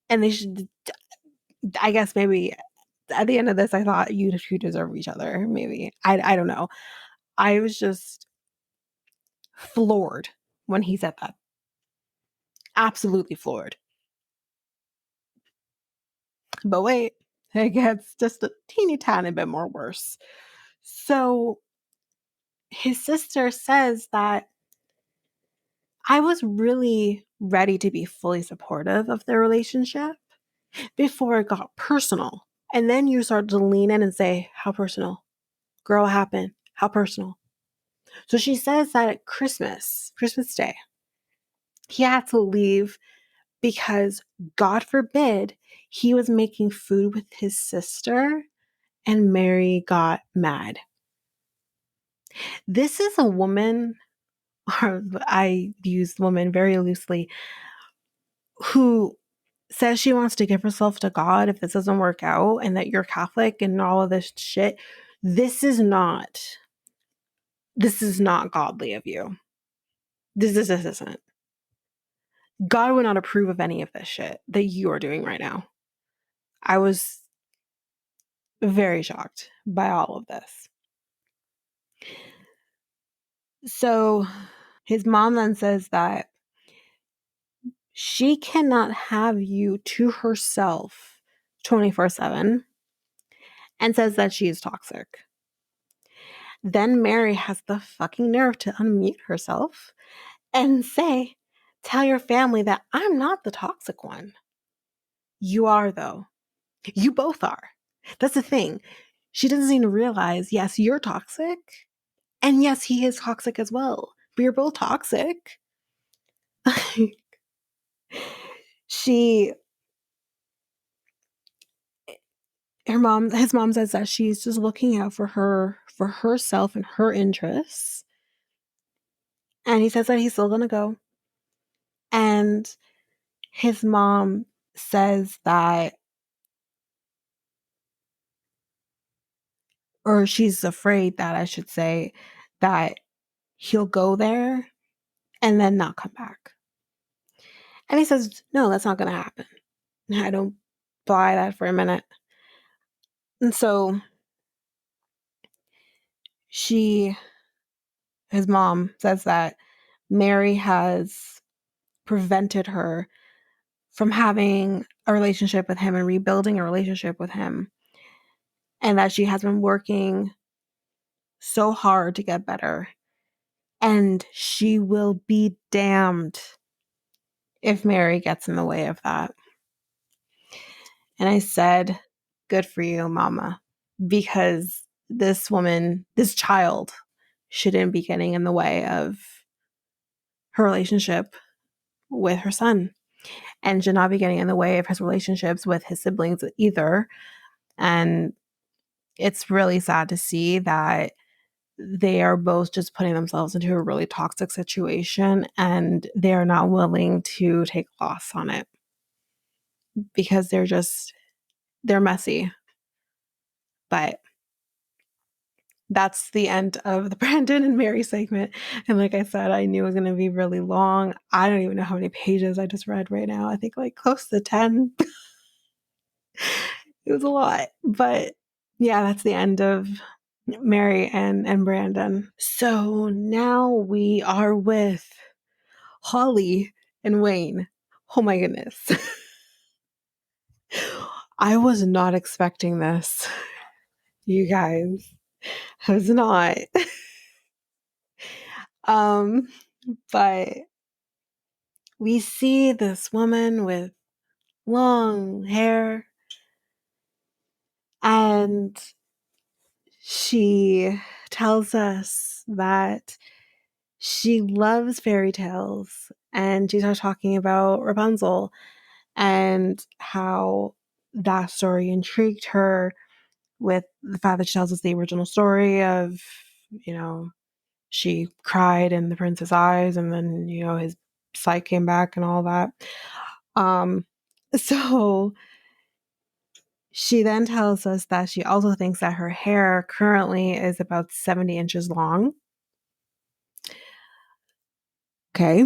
And they should, I guess maybe at the end of this, I thought you two deserve each other. Maybe. I don't know. I was just floored when he said that. Absolutely floored. But wait, it gets just a teeny tiny bit more worse. So his sister says that I was really ready to be fully supportive of their relationship before it got personal. And then you start to lean in and say, how personal? Girl, what happened? How personal? So she says that at Christmas Day, he had to leave because, God forbid, he was making food with his sister and Mary got mad. This is a woman, or I use woman very loosely, who says she wants to give herself to God if this doesn't work out and that you're Catholic and all of this shit. This is not godly of you. This isn't. God would not approve of any of this shit that you are doing right now. I was very shocked by all of this. So his mom then says that she cannot have you to herself 24/7 and says that she is toxic. Then Mary has the fucking nerve to unmute herself and say, tell your family that I'm not the toxic one. You are, though. You both are. That's the thing. She doesn't seem to realize, yes, you're toxic. And yes, he is toxic as well. But you're both toxic. His mom says that she's just looking out for herself and her interests. And he says that he's still gonna go. And his mom says that, or she's afraid that, I should say, that he'll go there and then not come back. And he says, no, that's not gonna happen. I don't buy that for a minute. And so his mom says that Mary has prevented her from having a relationship with him and rebuilding a relationship with him. And that she has been working so hard to get better. And she will be damned if Mary gets in the way of that. And I said, good for you, Mama, because this child shouldn't be getting in the way of her relationship with her son and should not be getting in the way of his relationships with his siblings either. And it's really sad to see that they are both just putting themselves into a really toxic situation and they're not willing to take loss on it because they're messy. But that's the end of the Brandon and Mary segment. And like I said, I knew it was going to be really long. I don't even know how many pages I just read right now. I think like close to 10. It was a lot. But yeah, that's the end of Mary and Brandon. So now we are with Holly and Wayne. Oh my goodness. I was not expecting this, you guys. I was not. um, but we see this woman with long hair, and she tells us that she loves fairy tales, and she starts talking about Rapunzel and how that story intrigued her, with the fact that she tells us the original story of, you know, she cried in the prince's eyes, and then, you know, his sight came back and all that. Um, so she then tells us that she also thinks that her hair currently is about 70 inches long. Okay.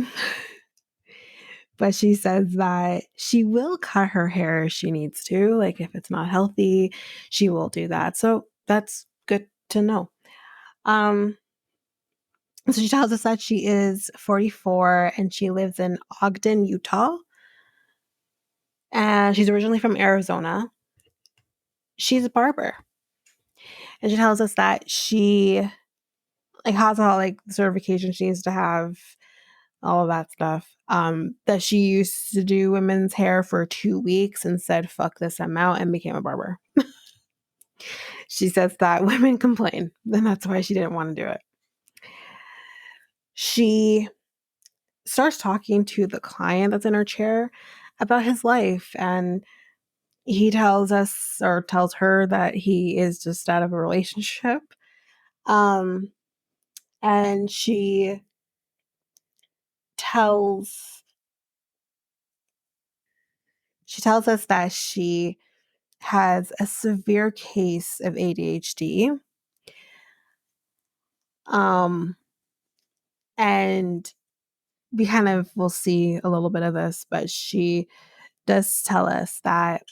But she says that she will cut her hair if she needs to. Like, if it's not healthy, she will do that. So that's good to know. So she tells us that she is 44 and she lives in Ogden, Utah. And she's originally from Arizona. She's a barber. And she tells us that she has all certification she needs to have, all of that stuff. That she used to do women's hair for 2 weeks and said, fuck this, I'm out, and became a barber. She says that women complain, and that's why she didn't want to do it. She starts talking to the client that's in her chair about his life, and he tells her that he is just out of a relationship. And she tells us that she has a severe case of ADHD. And we kind of will see a little bit of this, but she does tell us that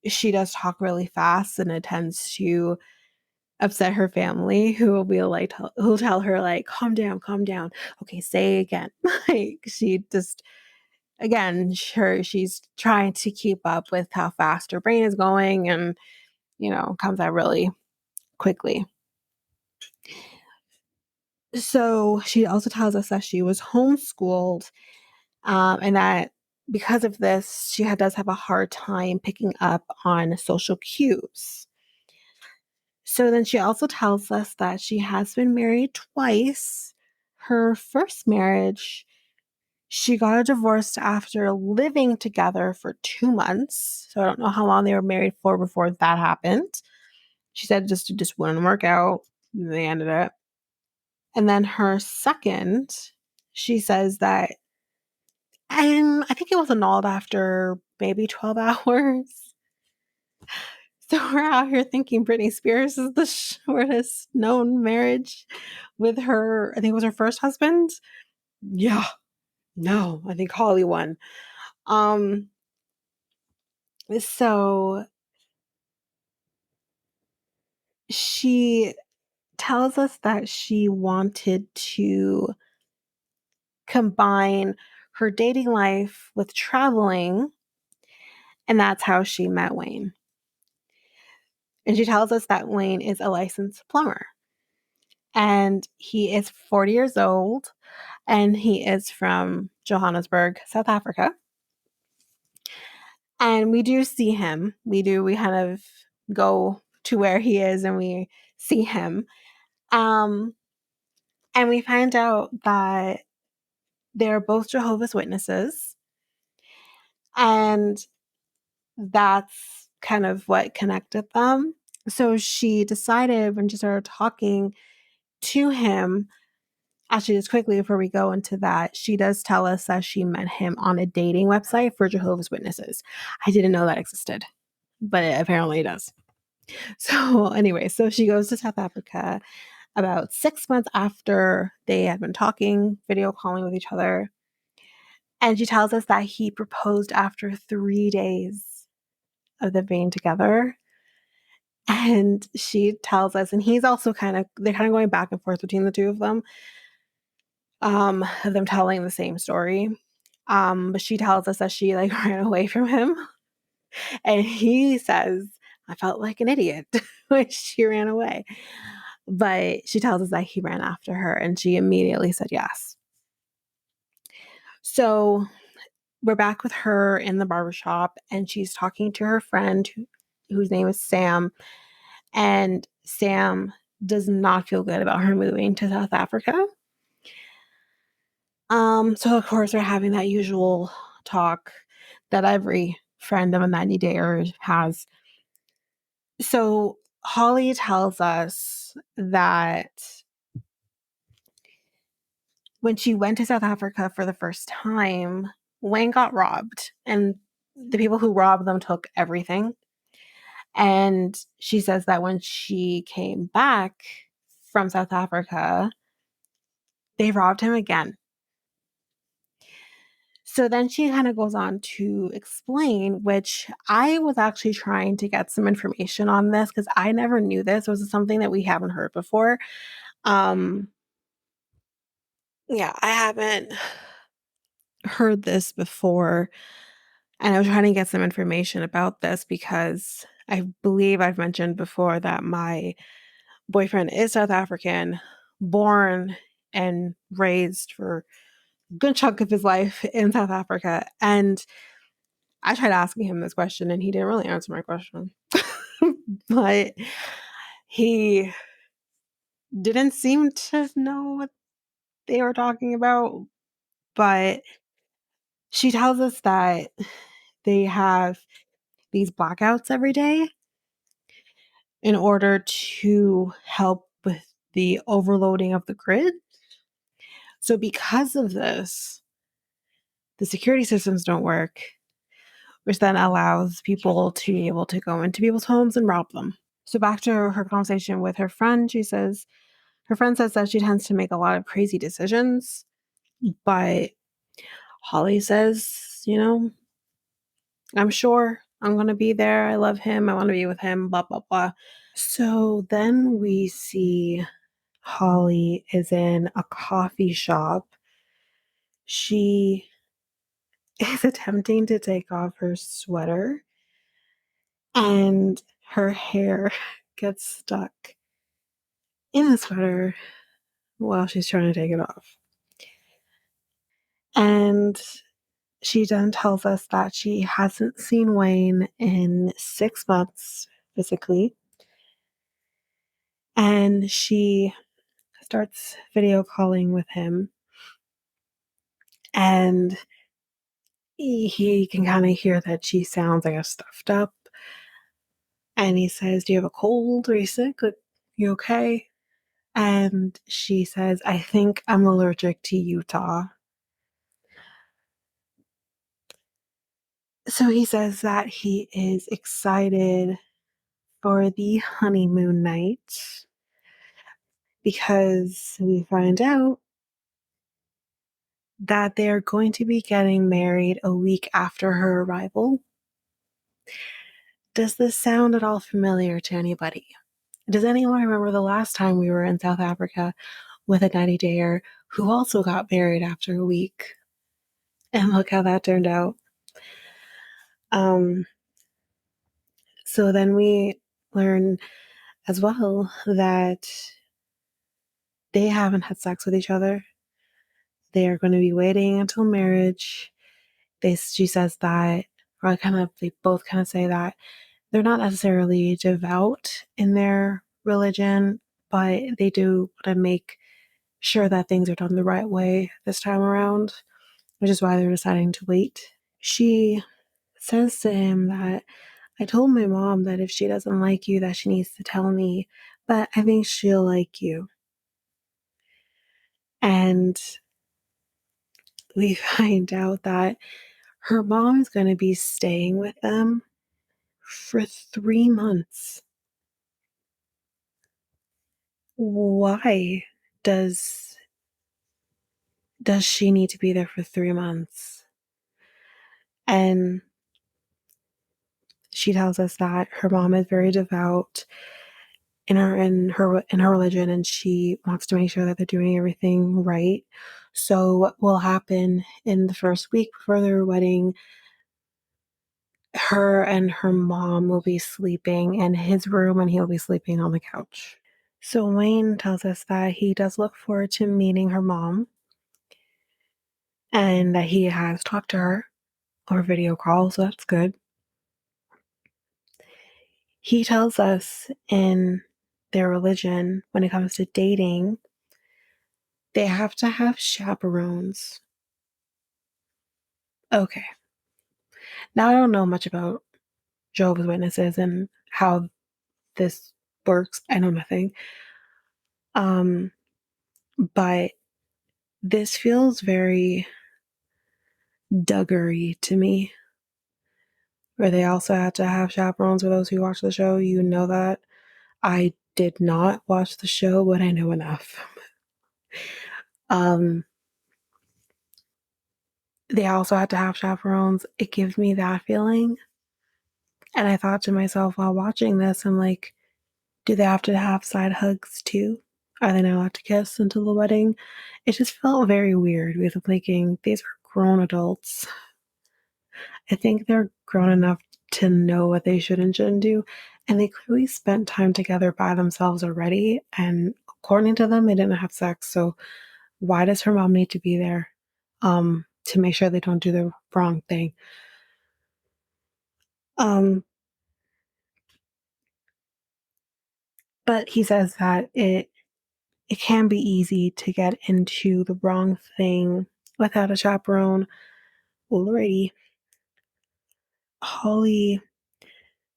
she does talk really fast, and it tends to upset her family, who will be like, who'll tell her like, calm down, okay, say again. Like, she just, again, sure, she's trying to keep up with how fast her brain is going, and comes out really quickly. So she also tells us that she was homeschooled, and that because of this, she does have a hard time picking up on social cues. So then she also tells us that she has been married twice. Her first marriage, she got a divorce after living together for 2 months. So I don't know how long they were married for before that happened. She said it just wouldn't work out. They ended it. And then her second, she says that I think it was annulled after maybe 12 hours. So we're out here thinking Britney Spears is the shortest known marriage with her, I think it was her first husband. Yeah. No, I think Holly won. So she tells us that she wanted to combine her dating life with traveling, and that's how she met Wayne. And she tells us that Wayne is a licensed plumber, and he is 40 years old, and he is from Johannesburg, South Africa. And we do see him. We kind of go to where he is and we see him. And we find out that they're both Jehovah's Witnesses. And that's kind of what connected them. So she decided, when she started talking to him, actually, just quickly before we go into that, she does tell us that she met him on a dating website for Jehovah's Witnesses. I didn't know that existed, but it apparently does. So anyway, so she goes to South Africa about 6 months after they had been talking, video calling with each other. And she tells us that he proposed after 3 days of them being together. And she tells us, and he's also they're kind of going back and forth between the two of them telling the same story. But she tells us that she ran away from him. And he says, I felt like an idiot when she ran away. But she tells us that he ran after her and she immediately said yes. So we're back with her in the barbershop and she's talking to her friend whose name is Sam. And Sam does not feel good about her moving to South Africa. So of course we're having that usual talk that every friend of a 90-dayer has. So Holly tells us that when she went to South Africa for the first time, Wayne got robbed and the people who robbed them took everything. And she says that when she came back from South Africa, they robbed him again. So then she kind of goes on to explain, which I was actually trying to get some information on this because I never knew this. It was something that we haven't heard before. Yeah, I haven't heard this before. And I was trying to get some information about this because I believe I've mentioned before that my boyfriend is South African, born and raised for a good chunk of his life in South Africa. And I tried asking him this question and he didn't really answer my question. But he didn't seem to know what they were talking about. But she tells us that they have these blackouts every day in order to help with the overloading of the grid. So because of this, the security systems don't work, which then allows people to be able to go into people's homes and rob them. So back to her conversation with her friend, her friend says that she tends to make a lot of crazy decisions, but Holly says, I'm sure I'm going to be there. I love him. I want to be with him, blah, blah, blah. So then we see Holly is in a coffee shop. She is attempting to take off her sweater and her hair gets stuck in the sweater while she's trying to take it off. And she then tells us that she hasn't seen Wayne in 6 months physically. And she starts video calling with him. And he can kind of hear that she sounds like a stuffed up. And he says, do you have a cold? Are you sick? Are you okay? And she says, I think I'm allergic to Utah. So he says that he is excited for the honeymoon night because we find out that they're going to be getting married a week after her arrival. Does this sound at all familiar to anybody? Does anyone remember the last time we were in South Africa with a 90-dayer who also got married after a week? And look how that turned out. So then we learn as well that they haven't had sex with each other. They are going to be waiting until marriage. She says that, or they both kind of say that they're not necessarily devout in their religion, but they do want to make sure that things are done the right way this time around, which is why they're deciding to wait. She says to him that I told my mom that if she doesn't like you, that she needs to tell me, but I think she'll like you. And we find out that her mom is going to be staying with them for 3 months. Why does she need to be there for 3 months? And she tells us that her mom is very devout in her religion, and she wants to make sure that they're doing everything right. So what will happen in the first week before their wedding, her and her mom will be sleeping in his room and he'll be sleeping on the couch. So Wayne tells us that he does look forward to meeting her mom and that he has talked to her over video call, so that's good. He tells us in their religion, when it comes to dating, they have to have chaperones. Okay. Now, I don't know much about Jehovah's Witnesses and how this works. I know nothing. But this feels very Duggery to me, where they also had to have chaperones for those who watch the show. You know that. I did not watch the show, but I know enough. They also had to have chaperones. It gives me that feeling. And I thought to myself while watching this, I'm like, do they have to have side hugs too? Are they not allowed to kiss until the wedding? It just felt very weird because I'm thinking these are grown adults. I think they're grown enough to know what they should and shouldn't do. And they clearly spent time together by themselves already. And according to them, they didn't have sex. So why does her mom need to be there to make sure they don't do the wrong thing? But he says that it can be easy to get into the wrong thing without a chaperone. Alrighty. Holly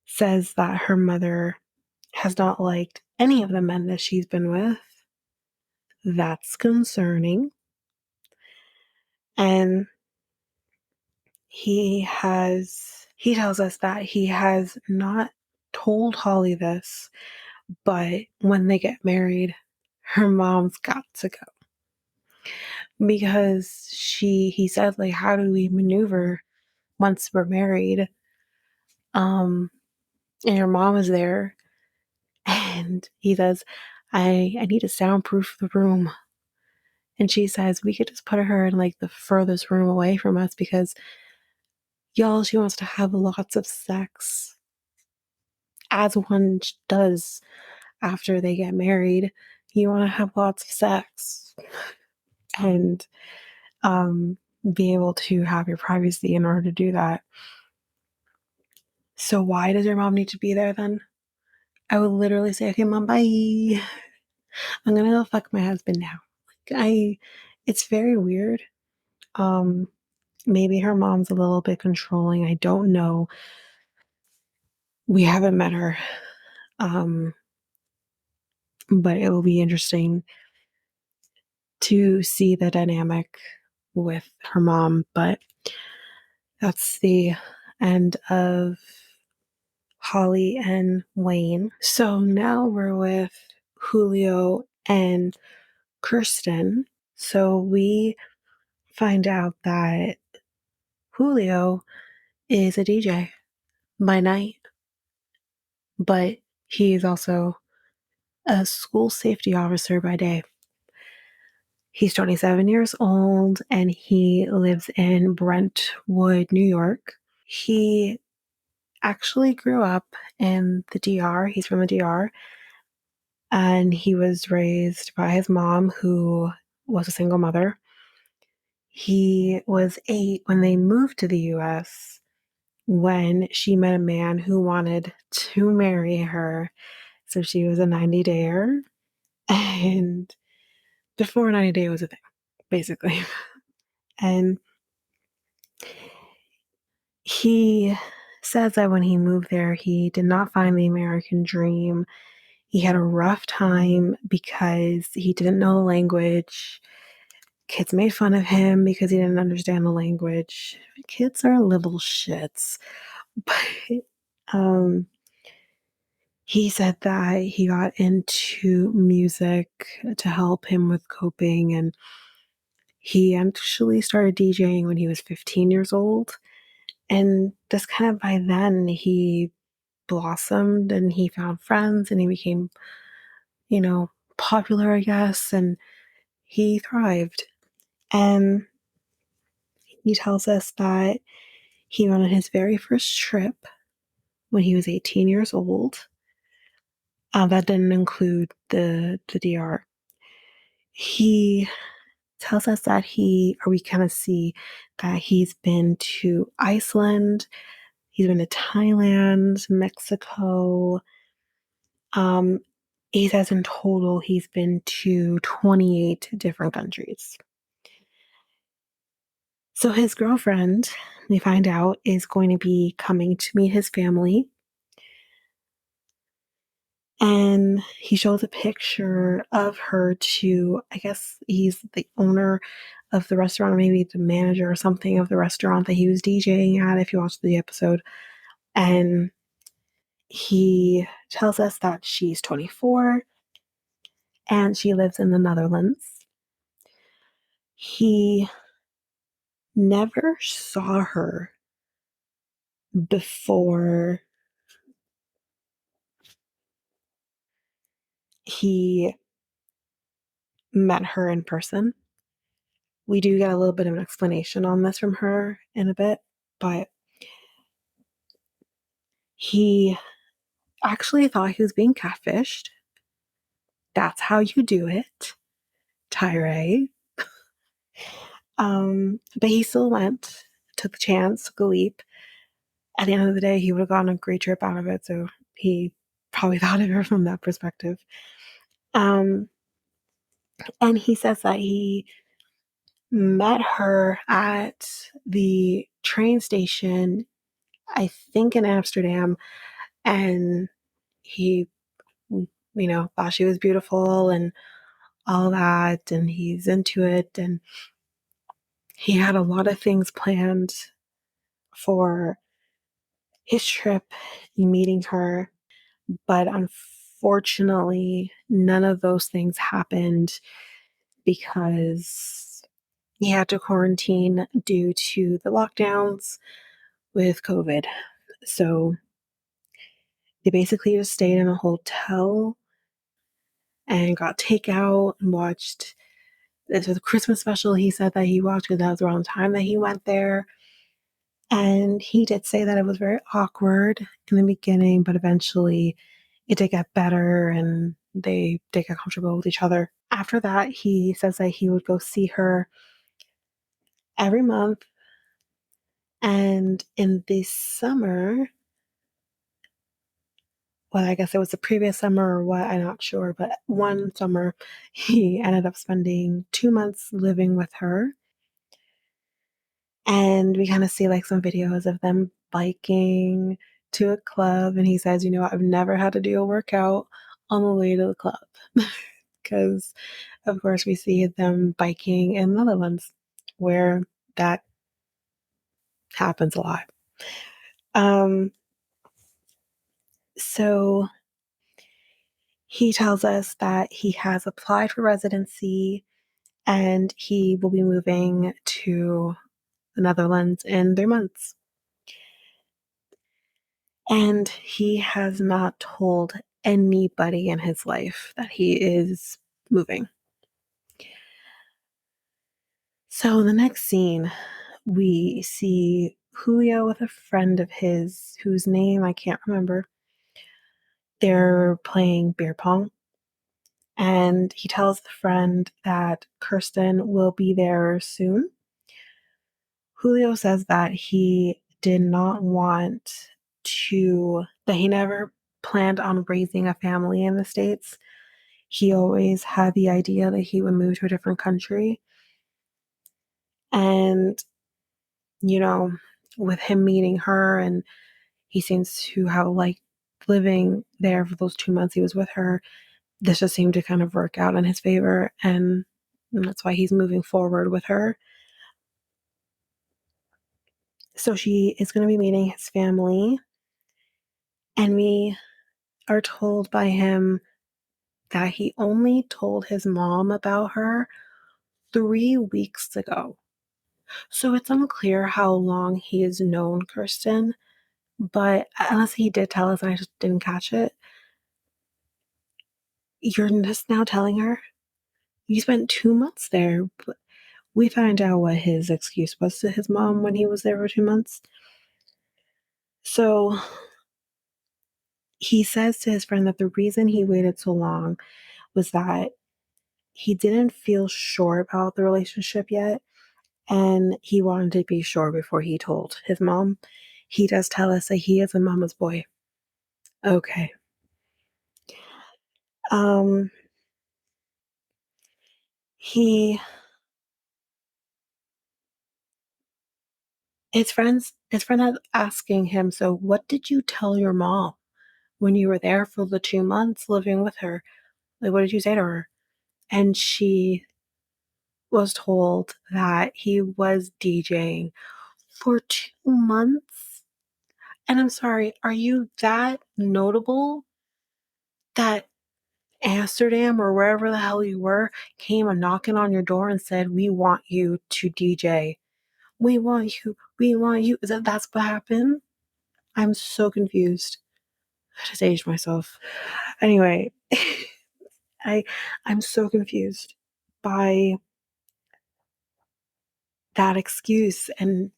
says that her mother has not liked any of the men that she's been with. That's concerning. And he tells us that he has not told Holly this, but when they get married, her mom's got to go. Because he said, like, how do we maneuver once we're married? And your mom is there. And he says, I need to soundproof the room. And she says, we could just put her in like the furthest room away from us because, y'all, she wants to have lots of sex, as one does after they get married. You want to have lots of sex and be able to have your privacy in order to do that. So why does your mom need to be there then? I would literally say, okay, mom, bye. I'm gonna go fuck my husband now. It's very weird. Maybe her mom's a little bit controlling. I don't know. We haven't met her. But it will be interesting to see the dynamic with her mom. But that's the end of Holly and Wayne. So now we're with Julio and Kirsten. So we find out that Julio is a DJ by night, but he is also a school safety officer by day. He's 27 years old and he lives in Brentwood, New York. He actually grew up in the DR. He's from the DR. And he was raised by his mom, who was a single mother. He was 8 when they moved to the US, when she met a man who wanted to marry her. So she was a 90-dayer. And before 90 day was a thing, basically. And he says that when he moved there, he did not find the American dream. He had a rough time because he didn't know the language. Kids made fun of him because he didn't understand the language. Kids are little shits. But he said that he got into music to help him with coping, and he actually started DJing when he was 15 years old. And just kind of by then, he blossomed and he found friends and he became, popular, I guess, and he thrived. And he tells us that He went on his very first trip when he was 18 years old. That didn't include the DR. He tells us that we kind of see that he's been to Iceland, he's been to Thailand, Mexico. Um, he says in total he's been to 28 different countries. So his girlfriend, we find out, is going to be coming to meet his family. And he shows a picture of her to, I guess he's the owner of the restaurant, or maybe the manager or something of the restaurant that he was DJing at, if you watched the episode. And he tells us that she's 24 and she lives in the Netherlands. He never saw her before he met her in person. We do get a little bit of an explanation on this from her in a bit, but he actually thought he was being catfished. That's how you do it, Tyre. But he still went, took the chance, took the leap. At the end of the day, he would have gotten a great trip out of it, so he probably thought of her from that perspective. And he says that he met her at the train station, I think in Amsterdam, and he, thought she was beautiful and all that, and he's into it, and he had a lot of things planned for his trip, meeting her, but unfortunately, none of those things happened because he had to quarantine due to the lockdowns with COVID. So they basically just stayed in a hotel and got takeout and watched the Christmas special. He said that he watched because that was around the time that he went there. And he did say that it was very awkward in the beginning, but eventually it did get better and they did get comfortable with each other. After that, he says that he would go see her every month. And in the summer, well, I guess it was the previous summer or what, I'm not sure, but one summer he ended up spending 2 months living with her. And we kind of see like some videos of them biking to a club. And he says, I've never had to do a workout on the way to the club. Because, of course, we see them biking in the Netherlands where that happens a lot. So he tells us that he has applied for residency and he will be moving to the Netherlands in 3 months. And he has not told anybody in his life that he is moving. So the next scene, we see Julio with a friend of his whose name I can't remember. They're playing beer pong. And he tells the friend that Kirsten will be there soon. Julio says that he did not want that he never planned on raising a family in the States. He always had the idea that he would move to a different country. And, with him meeting her, and he seems to have liked living there for those 2 months he was with her, this just seemed to kind of work out in his favor. And that's why he's moving forward with her. So she is going to be meeting his family. And we are told by him that he only told his mom about her 3 weeks ago. So it's unclear how long he has known Kirsten, but unless he did tell us and I just didn't catch it, you're just now telling her? You spent 2 months there. We find out what his excuse was to his mom when he was there for 2 months. So he says to his friend that the reason he waited so long was that he didn't feel sure about the relationship yet, and he wanted to be sure before he told his mom. He does tell us that he is a mama's boy. Okay. Um, he his friend is asking him, so what did you tell your mom when you were there for the 2 months living with her? Like, what did you say to her? And she was told that he was DJing for 2 months. And I'm sorry, are you that notable that Amsterdam or wherever the hell you were came a knocking on your door and said, "We want you to DJ. We want you. We want you." That's what happened? I'm so confused. I just aged myself. Anyway, I I'm so confused by that excuse. And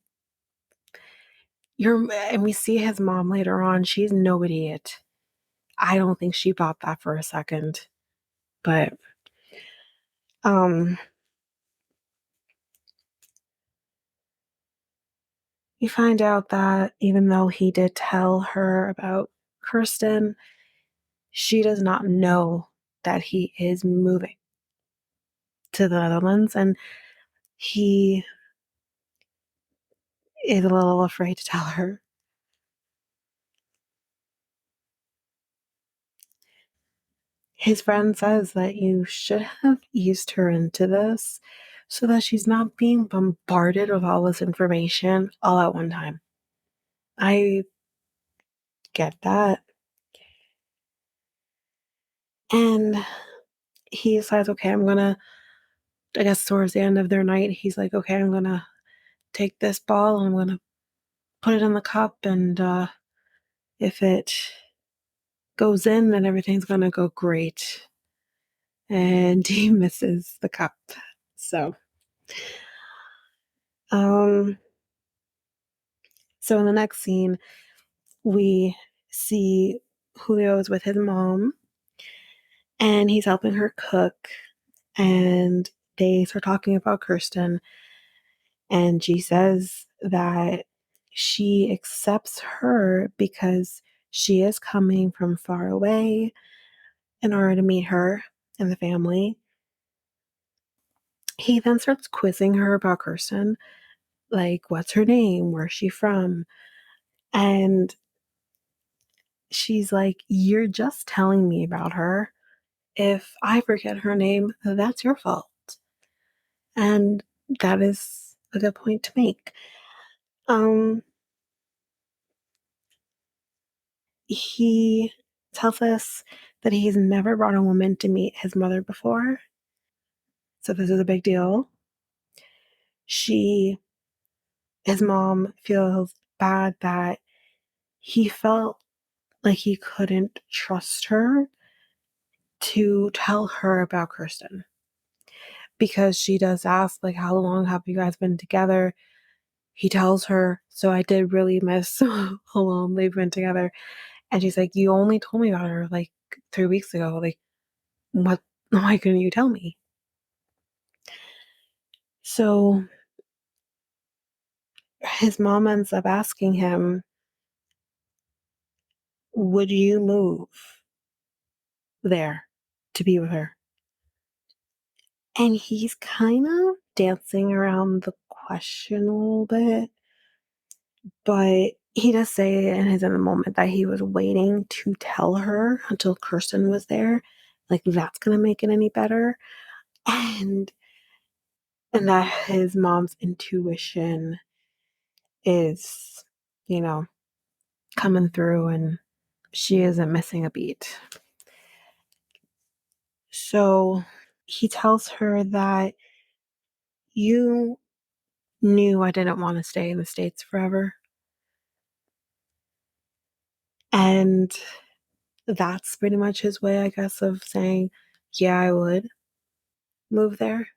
we see his mom later on. She's no idiot. I don't think she thought that for a second. But um you find out that even though he did tell her about Kirsten, she does not know that he is moving to the Netherlands, and he is a little afraid to tell her. His friend says that you should have eased her into this so that she's not being bombarded with all this information all at one time. I get that. And he decides, okay, I guess towards the end of their night, he's like, okay, I'm gonna take this ball and I'm gonna put it in the cup. And if it goes in, then everything's gonna go great. And he misses the cup. So, um, so in the next scene, we see Julio is with his mom and he's helping her cook. And they start talking about Kirsten. And she says that she accepts her because she is coming from far away in order to meet her and the family. He then starts quizzing her about Kirsten, like, what's her name? Where's she from? And she's like, you're just telling me about her. If I forget her name, that's your fault. And that is a good point to make. Um, he tells us that he's never brought a woman to meet his mother before. So this is a big deal. His mom feels bad that he felt like he couldn't trust her to tell her about Kirsten because she does ask, like, how long have you guys been together? He tells her, so I did really miss how long they've been together. And she's like, you only told me about her like 3 weeks ago. Like, what? Why couldn't you tell me? So his mom ends up asking him, would you move there to be with her? And he's kind of dancing around the question a little bit, but he does say in the moment that he was waiting to tell her until Kirsten was there. Like, that's going to make it any better. And that his mom's intuition is, you know, coming through and she isn't missing a beat. So he tells her that you knew I didn't want to stay in the States forever. And that's pretty much his way, I guess, of saying, yeah, I would move there.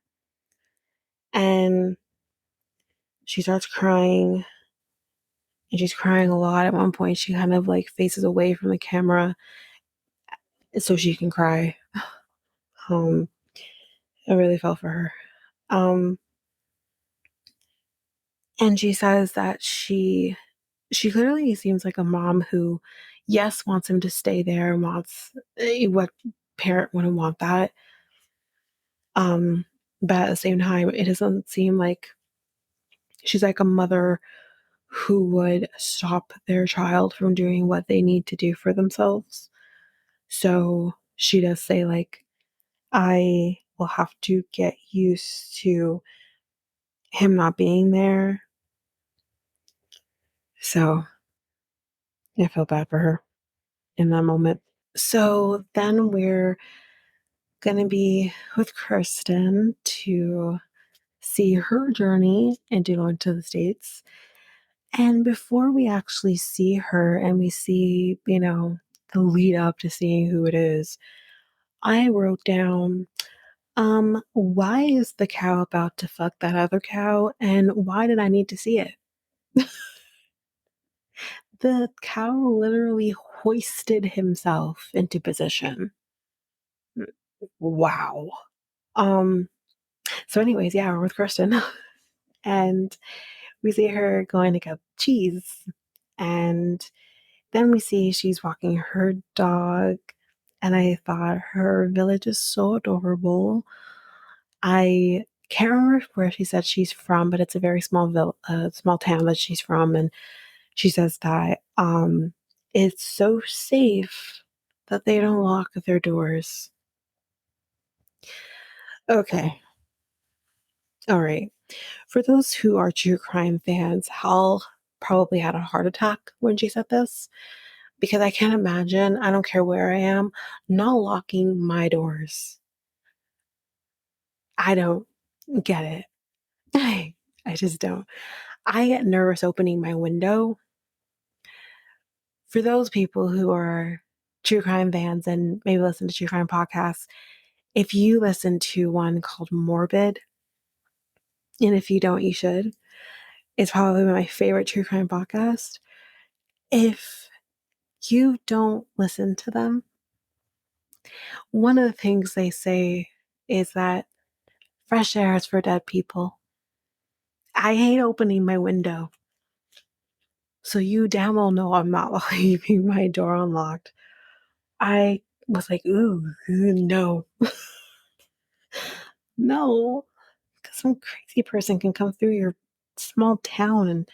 And she starts crying and she's crying a lot. At one point, she kind of like faces away from the camera so she can cry. Um, I really felt for her. Um, and she says that she clearly seems like a mom who, yes, wants him to stay there, wants what parent wouldn't want that. But at the same time, it doesn't seem like she's like a mother who would stop their child from doing what they need to do for themselves. So she does say, like, I will have to get used to him not being there. So I feel bad for her in that moment. So then we're going to be with Kirsten to see her journey into going to the States. And before we actually see her and we see, the lead up to seeing who it is, I wrote down, why is the cow about to fuck that other cow? And why did I need to see it? The cow literally hoisted himself into position. Wow. Um, so anyways, yeah, we're with Kirsten. And we see her going to get cheese. And then we see she's walking her dog. And I thought her village is so adorable. I can't remember where she said she's from, but it's a very small town that she's from. And she says that it's so safe that they don't lock their doors. Okay. All right. For those who are true crime fans, Hal probably had a heart attack when she said this because I can't imagine, I don't care where I am, not locking my doors. I don't get it. I just don't. I get nervous opening my window. For those people who are true crime fans and maybe listen to true crime podcasts, if you listen to one called Morbid, and if you don't, you should, it's probably my favorite true crime podcast. If you don't listen to them, one of the things they say is that fresh air is for dead people. I hate opening my window. So you damn well know I'm not leaving my door unlocked. I was like, ooh, no. No. Because some crazy person can come through your small town and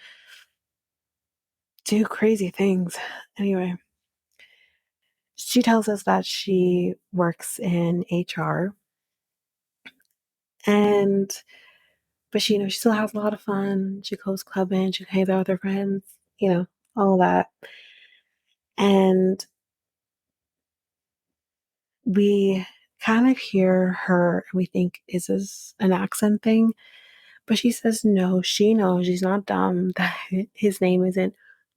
do crazy things. Anyway, she tells us that she works in HR and but she still has a lot of fun. She goes clubbing, she hangs out with her friends, all that. And we kind of hear her and we think, is this an accent thing? But she says no, she knows, she's not dumb, that his name isn't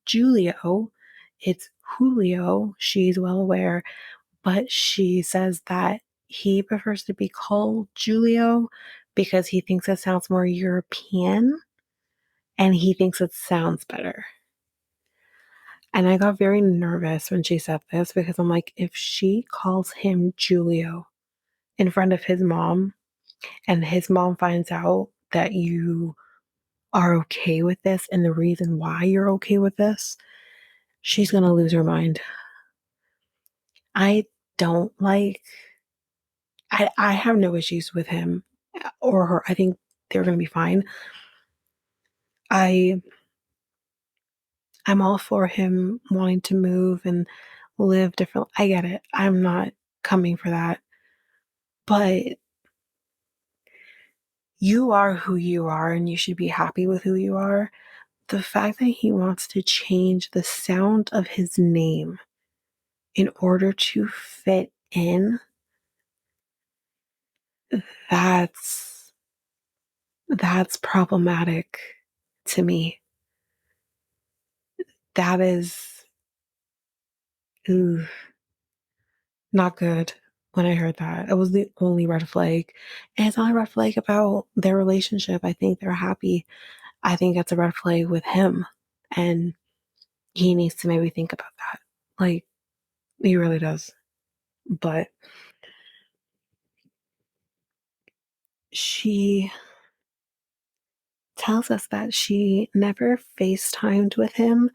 Julio, it's Julio. She's well aware, but she says that he prefers to be called Julio because he thinks it sounds more European and he thinks it sounds better. And I got very nervous when she said this because I'm like, if she calls him Julio in front of his mom and his mom finds out that you are okay with this and the reason why you're okay with this, she's going to lose her mind. I don't like, I have no issues with him or her. I think they're going to be fine. I I'm all for him wanting to move and live different. I get it. I'm not coming for that. But you are who you are and you should be happy with who you are. The fact that he wants to change the sound of his name in order to fit in, that's that's problematic to me. That is ooh, not good. When I heard that, it was the only red flag. And it's not a red flag about their relationship. I think they're happy. I think it's a red flag with him. And he needs to maybe think about that. Like, he really does. But she tells us that she never FaceTimed with him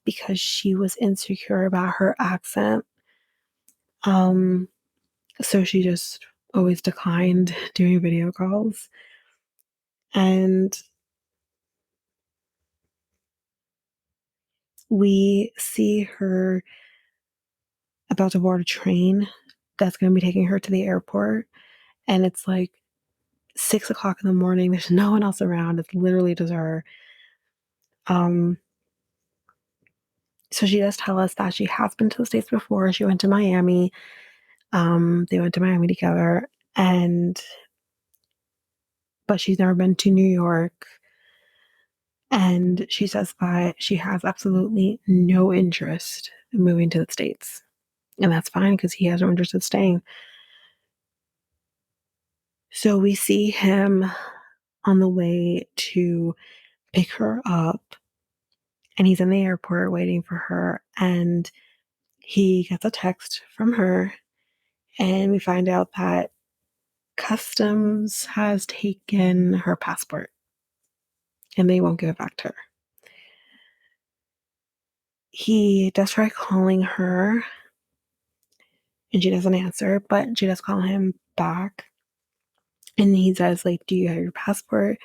because she was insecure about her accent. Um, so she just always declined doing video calls. And we see her about to board a train that's going to be taking her to the airport. And it's like 6 o'clock in the morning. There's no one else around. It's literally just her. Um, so she does tell us that she has been to the States before. She went to Miami. They went to Miami together, but she's never been to New York. And she says that she has absolutely no interest in moving to the States. And that's fine because he has no interest in staying. So we see him on the way to pick her up, and he's in the airport waiting for her. And he gets a text from her, and we find out that customs has taken her passport and they won't give it back to her. He does try calling her and she doesn't answer, but she does call him back. And he says, like, do you have your passport?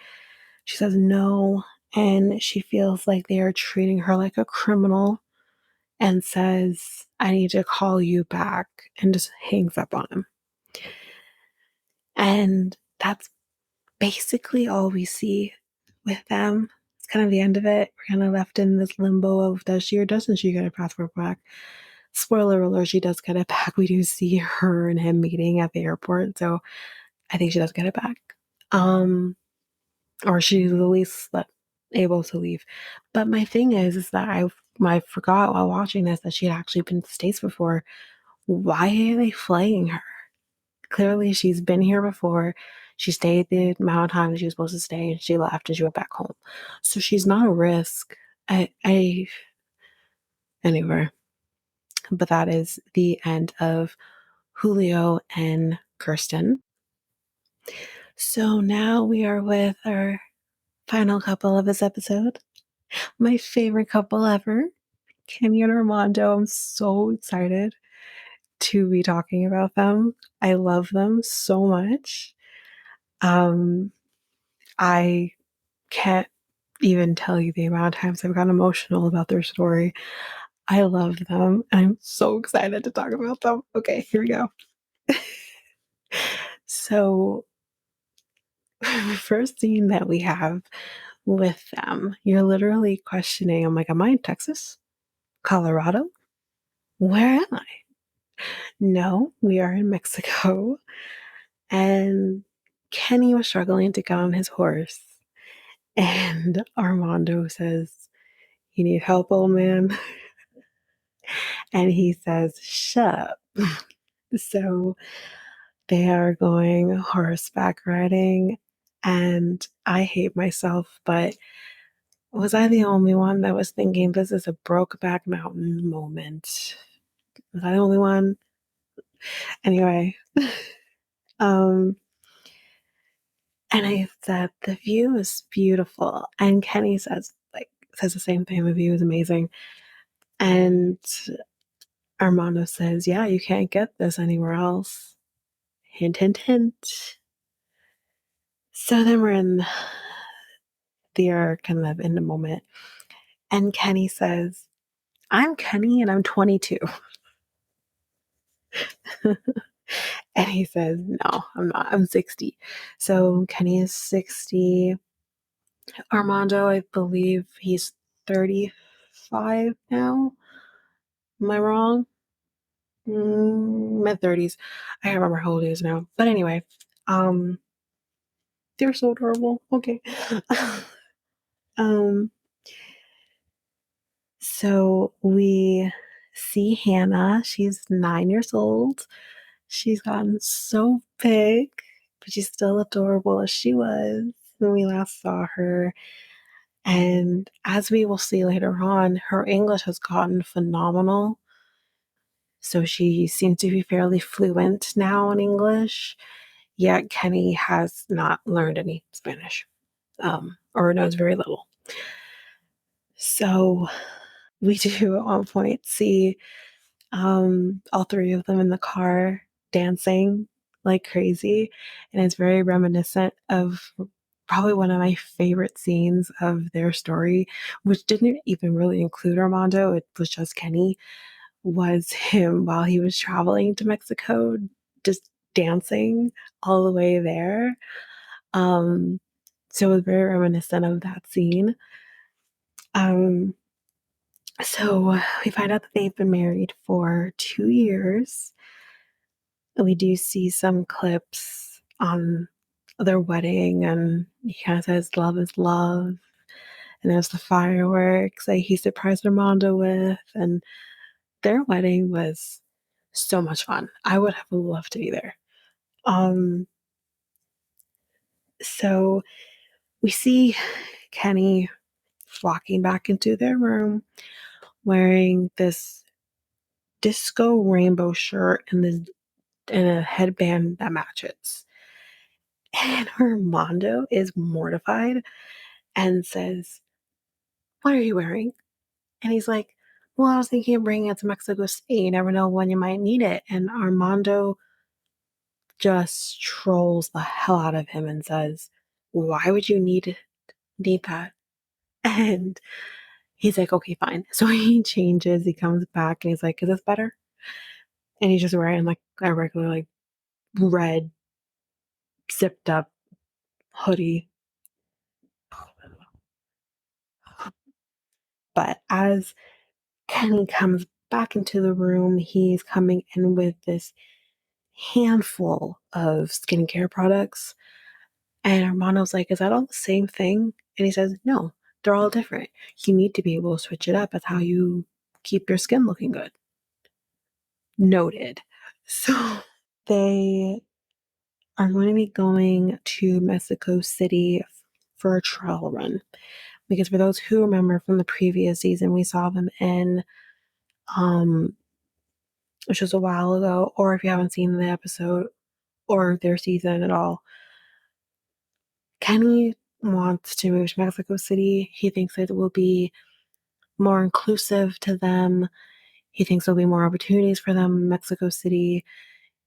She says no. And she feels like they are treating her like a criminal and says, I need to call you back, and just hangs up on him. And that's basically all we see with them. It's kind of the end of it. We're kind of left in this limbo of does she or doesn't she get her passport back? Spoiler alert, she does get it back. We do see her and him meeting at the airport, so I think she does get it back. Or she's at least able to leave. But my thing is that I forgot while watching this that she had actually been to the States before. Why are they flaying her? Clearly, she's been here before. She stayed the amount of time that she was supposed to stay, and she left and she went back home. So she's not a risk. Anyway, but that is the end of Julio and Kirsten. So now we are with our final couple of this episode. My favorite couple ever, Kenny and Armando. I'm so excited to be talking about them. I love them so much. I can't even tell you the amount of times I've gotten emotional about their story. I love them. I'm so excited to talk about them. Okay, here we go. So, the first scene that we have with them, you're literally questioning, I'm like, am I in Texas? Colorado? Where am I? No, we are in Mexico. And Kenny was struggling to get on his horse. And Armando says, you need help, old man? And he says, shut up. So they are going horseback riding. And I hate myself, but was I the only one that was thinking this is a Brokeback Mountain moment? Was I the only one? Anyway, and I said the view is beautiful, and Kenny says the same thing. The view is amazing, and Armando says, "Yeah, you can't get this anywhere else." Hint, hint, hint. So then we're in the kind of in the moment, and Kenny says, "I'm Kenny, and I'm 22." And he says, "No, I'm not. I'm 60." So Kenny is 60. Armando, I believe he's 35 now. Am I wrong? Mid 30s. I can't remember how old he is now. But anyway, um, they're so adorable. Okay. um, so we see Hannah. She's 9 years old. She's gotten so big, but she's still adorable as she was when we last saw her. And as we will see later on, her English has gotten phenomenal. So she seems to be fairly fluent now in English, yet Kenny has not learned any Spanish, or knows very little. So we do at one point see all three of them in the car dancing like crazy. And it's very reminiscent of probably one of my favorite scenes of their story, which didn't even really include Armando. It was just Kenny, was him while he was traveling to Mexico, just dancing all the way there. Um, so it was very reminiscent of that scene. Um, so we find out that they've been married for 2 years. We do see some clips on their wedding, and he kind of says, "Love is love." And there's the fireworks that he surprised Armando with. And their wedding was so much fun. I would have loved to be there. Um, so we see Kenny walking back into their room wearing this disco rainbow shirt and a headband that matches. And Armando is mortified and says, "What are you wearing?" And he's like, "Well, I was thinking of bringing it to Mexico City. You never know when you might need it." And Armando just trolls the hell out of him and says, "Why would you need that?" And he's like, "Okay, fine." So he changes, he comes back and he's like, "Is this better?" And he's just wearing like a regular like red zipped up hoodie. But as Kenny comes back into the room, he's coming in with this handful of skincare products. And Armando's like, "Is that all the same thing?" And he says, "No, they're all different. You need to be able to switch it up. That's how you keep your skin looking good." Noted. So they are going to be going to Mexico City for a trial run. Because for those who remember from the previous season, we saw them in, um, which was a while ago, or if you haven't seen the episode or their season at all, Kenny wants to move to Mexico City. He thinks it will be more inclusive to them. He thinks there'll be more opportunities for them in Mexico City.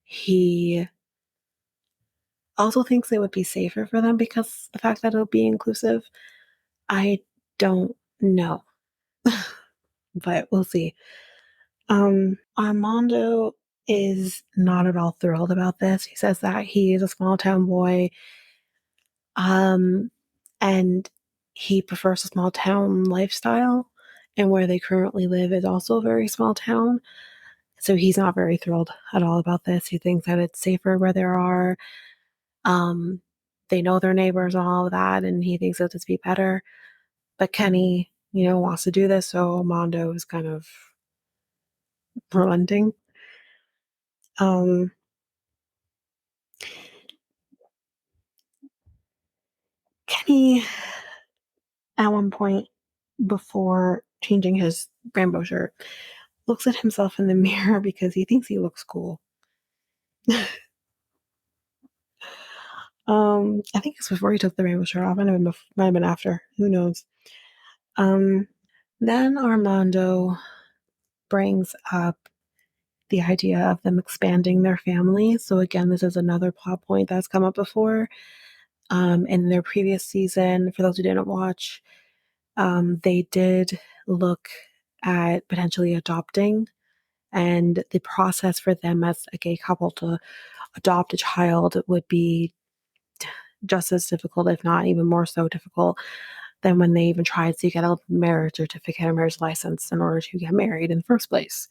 He also thinks it would be safer for them because the fact that it'll be inclusive. I don't know, but we'll see. Armando is not at all thrilled about this. He says that he is a small town boy, um, and he prefers a small town lifestyle, and where they currently live is also a very small town. So he's not very thrilled at all about this. He thinks that it's safer where there are. Um, they know their neighbors and all of that, and he thinks it'll just be better. But Kenny, wants to do this, so Armando is kind of relenting. Um, Kenny, at one point, before changing his rainbow shirt, looks at himself in the mirror because he thinks he looks cool. I think it's before he took the rainbow shirt off. Might have been after. Who knows? Um, then Armando brings up the idea of them expanding their family. So again, this is another plot point that's come up before. In their previous season, for those who didn't watch, they did look at potentially adopting, and the process for them as a gay couple to adopt a child would be just as difficult, if not even more so difficult, than when they even tried to get a marriage certificate or marriage license in order to get married in the first place.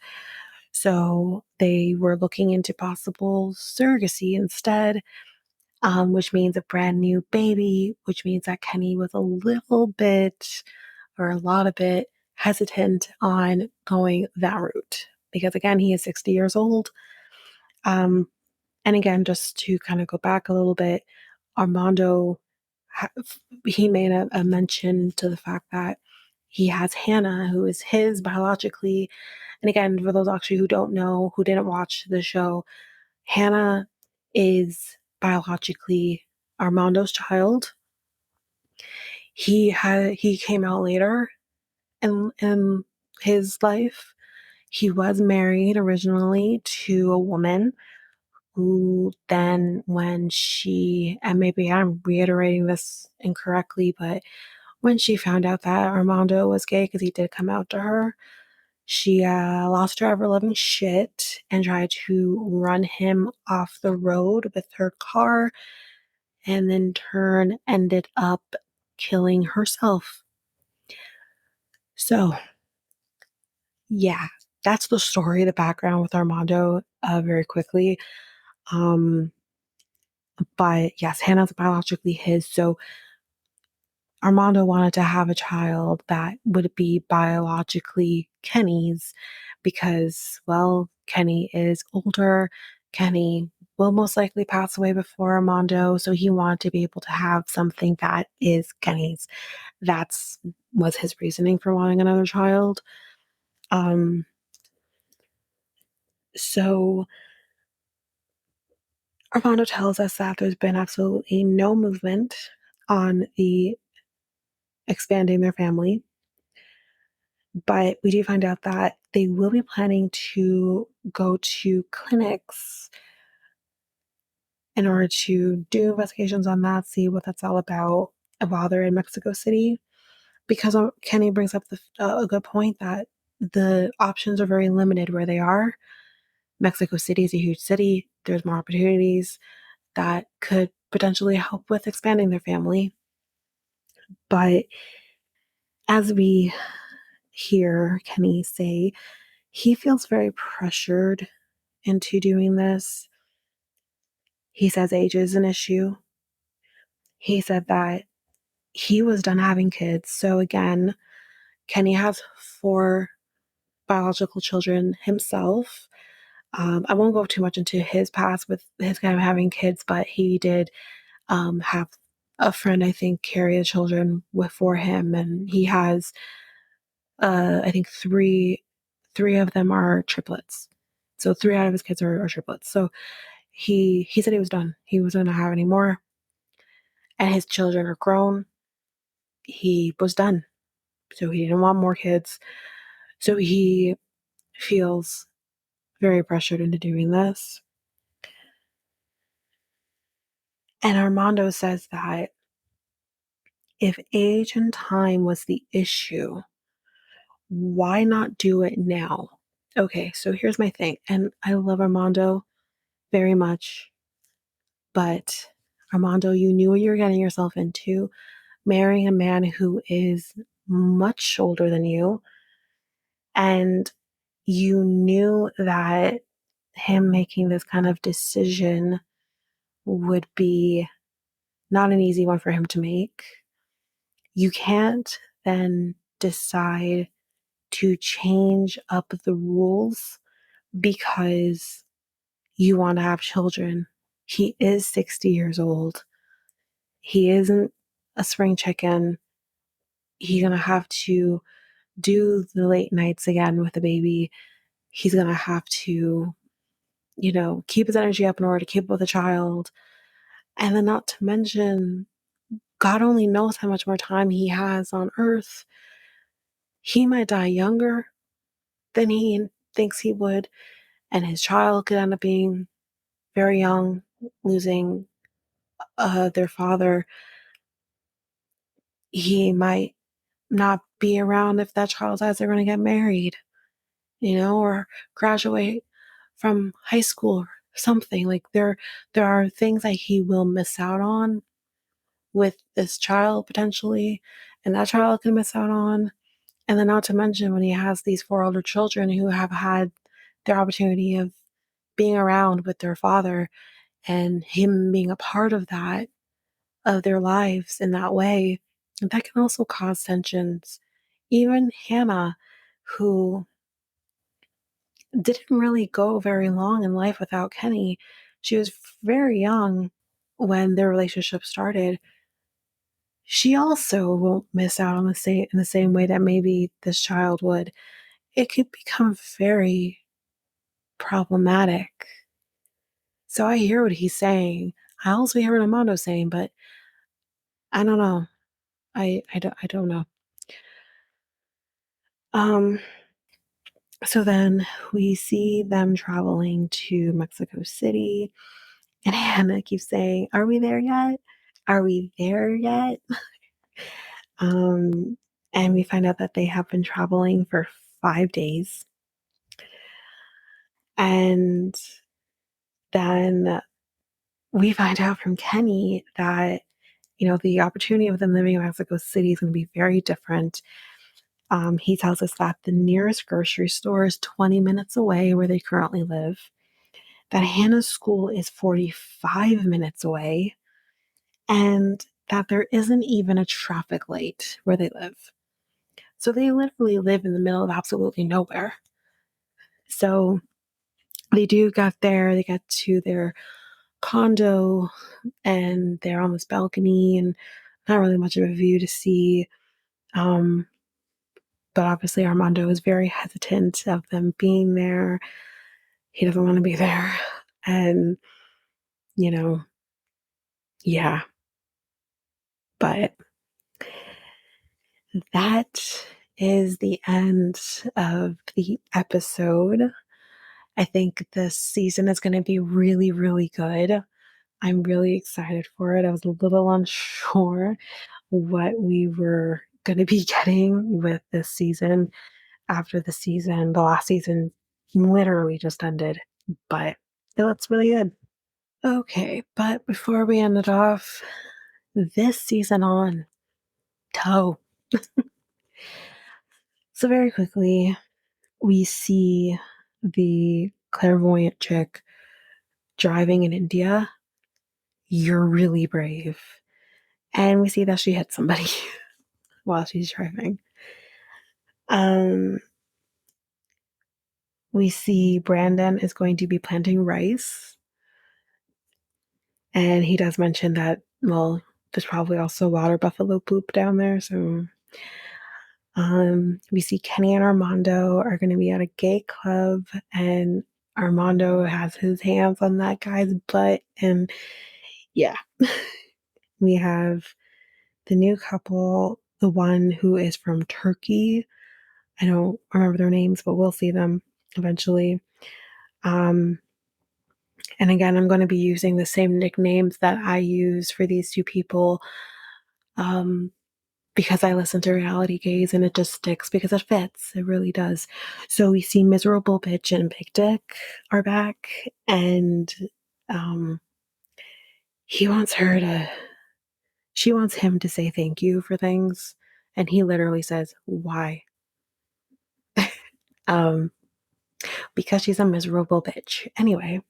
So they were looking into possible surrogacy instead, which means a brand new baby, which means that Kenny was a little bit or a lot of bit hesitant on going that route because, again, he is 60 years old. And again, just to kind of go back a little bit, Armando he made a mention to the fact that he has Hannah, who is his biologically. And again, for those actually who don't know, who didn't watch the show, Hannah is biologically Armando's child. He came out later in his life. He was married originally to a woman who then, when she, and maybe I'm reiterating this incorrectly, but when she found out that Armando was gay, because he did come out to her, she lost her ever loving shit and tried to run him off the road with her car, and in turn ended up killing herself. So, yeah, that's the story, the background with Armando, very quickly. Um, but yes, Hannah's biologically his. So Armando wanted to have a child that would be biologically Kenny's because, well, Kenny is older. Kenny will most likely pass away before Armando. So he wanted to be able to have something that is Kenny's. That's was his reasoning for wanting another child. Um, so Armando tells us that there's been absolutely no movement on the expanding their family, but we do find out that they will be planning to go to clinics in order to do investigations on that, see what that's all about while they're in Mexico City. Because Kenny brings up a good point that the options are very limited where they are. Mexico City is a huge city. There's more opportunities that could potentially help with expanding their family. But as we hear Kenny say, he feels very pressured into doing this. He says age is an issue. He said that he was done having kids. So again, Kenny has 4 biological children himself. I won't go too much into his past with his kind of having kids, but he did have a friend, I think, carry the children for him, and he has, I think, three of them are triplets. So 3 out of his kids are triplets. So he said he was done. He wasn't going to have any more, and his children are grown. He was done. So he didn't want more kids. So he feels very pressured into doing this. And Armando says that if age and time was the issue, why not do it now? Okay, so here's my thing. And I love Armando very much, but Armando, you knew what you were getting yourself into, marrying a man who is much older than you, and you knew that him making this kind of decision would be not an easy one for him to make. You can't then decide to change up the rules because you want to have children. He is 60 years old. He isn't a spring chicken. He's going to have to do the late nights again with the baby. He's going to have to, keep his energy up in order to keep up with the child. And then, not to mention, God only knows how much more time he has on earth. He might die younger than he thinks he would, and his child could end up being very young, losing their father. He might not be around if that child decides they're going to get married, or graduate from high school or something. Like there are things that he will miss out on with this child potentially, and that child can miss out on. And then, not to mention, when he has these 4 older children who have had their opportunity of being around with their father and him being a part of that, of their lives in that way, that can also cause tensions. Even Hannah, who didn't really go very long in life without Kenny, she was very young when their relationship started. she also won't miss out on in the same way that maybe this child would. It could become very problematic. So I hear what he's saying. I also hear what Armando's saying, but I don't know. I don't know. Um, so then we see them traveling to Mexico City, and Hannah keeps saying, "Are we there yet? Are we there yet?" Um, and we find out that they have been traveling for 5 days. And then we find out from Kenny that, the opportunity of them living in Mexico City is going to be very different. He tells us that the nearest grocery store is 20 minutes away where they currently live, that Hannah's school is 45 minutes away, and that there isn't even a traffic light where they live. So they literally live in the middle of absolutely nowhere. So they do get there, they get to their condo, and they're on this balcony, and not really much of a view to see. Um, but obviously Armando is very hesitant of them being there. He doesn't want to be there. And, you know, yeah. But that is the end of the episode. I think this season is going to be really, really good. I'm really excited for it. I was a little unsure what we were going to be getting with this season after the last season literally just ended, but it looks really good. Okay, but before we end it off, this season on Toe. So very quickly, we see the clairvoyant chick driving in India. You're really brave. And we see that she hit somebody while she's driving. We see Brandon is going to be planting rice. And he does mention that, well, there's probably also water buffalo poop down there. So we see Kenny and Armando are going to be at a gay club, and Armando has his hands on that guy's butt. And yeah, we have the new couple, the one who is from Turkey. I don't remember their names, but we'll see them eventually. And again, I'm going to be using the same nicknames that I use for these two people, because I listen to Reality Gaze and it just sticks because it fits. It really does. So we see Miserable Bitch and Big Dick are back, and he wants her to, she wants him to say thank you for things. And he literally says, why? um, because she's a miserable bitch. Anyway,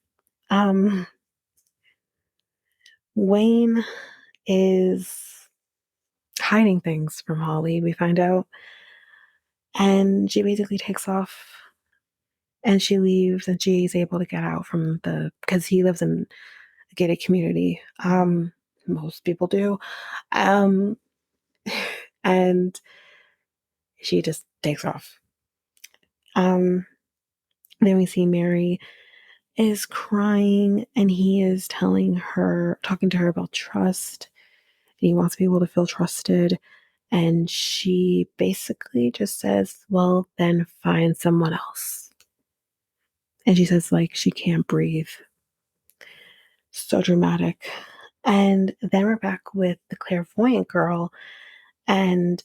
Wayne is hiding things from Holly, we find out. And she basically takes off and she leaves, and she's able to get out from because he lives in a gated community. Most people do. Um, and she just takes off. Then we see Mary is crying, and he is talking to her about trust. And he wants to be able to feel trusted. And she basically just says, well, then find someone else. And she says, like, she can't breathe. So dramatic. And then we're back with the clairvoyant girl, and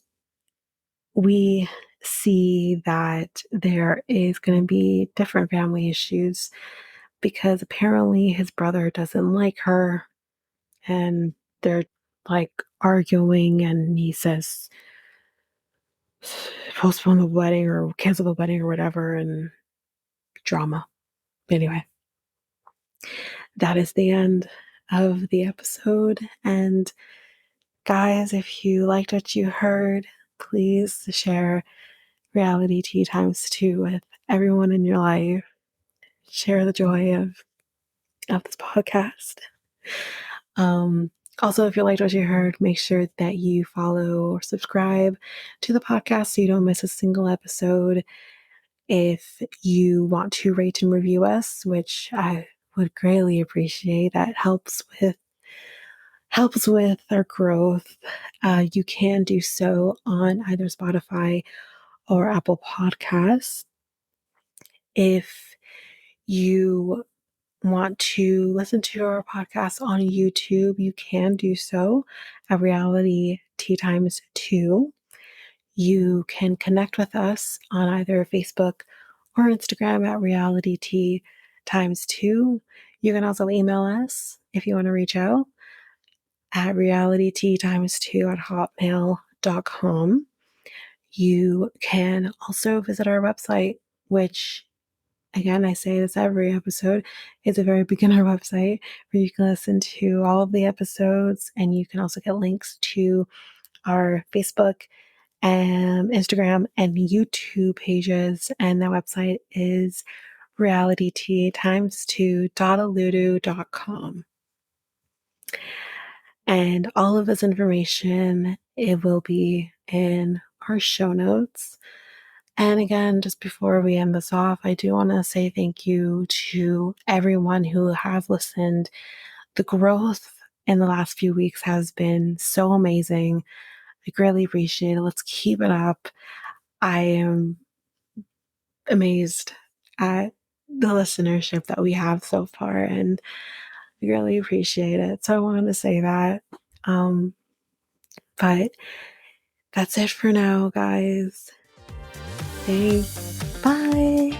we see that there is going to be different family issues because apparently his brother doesn't like her, and they're like arguing, and he says postpone the wedding or cancel the wedding or whatever, and drama. Anyway, that is the end of the episode. And guys, if you liked what you heard, please share Reality Tea times 2 with everyone in your life. Share the joy of this podcast. Also, if you liked what you heard, make sure that you follow or subscribe to the podcast so you don't miss a single episode. If you want to rate and review us, which I would greatly appreciate, that helps with our growth. You can do so on either Spotify or Apple Podcasts. If you want to listen to our podcast on YouTube, you can do so at Reality Tea Times 2. You can connect with us on either Facebook or Instagram at Reality Tea Times 2. You can also email us if you want to reach out at realityteatimes2 at hotmail.com. You can also visit our website, which, again, I say this every episode, is a very beginner website where you can listen to all of the episodes, and you can also get links to our Facebook and Instagram and YouTube pages. And that website is realityteatimes2.aludu.com. And all of this information, it will be in our show notes. And again, just before we end this off, I do want to say thank you to everyone who has listened. The growth in the last few weeks has been so amazing. I greatly appreciate it. Let's keep it up. I am amazed at the listenership that we have so far, and I really appreciate it. So I wanted to say that. But that's it for now, guys. Thanks. Bye.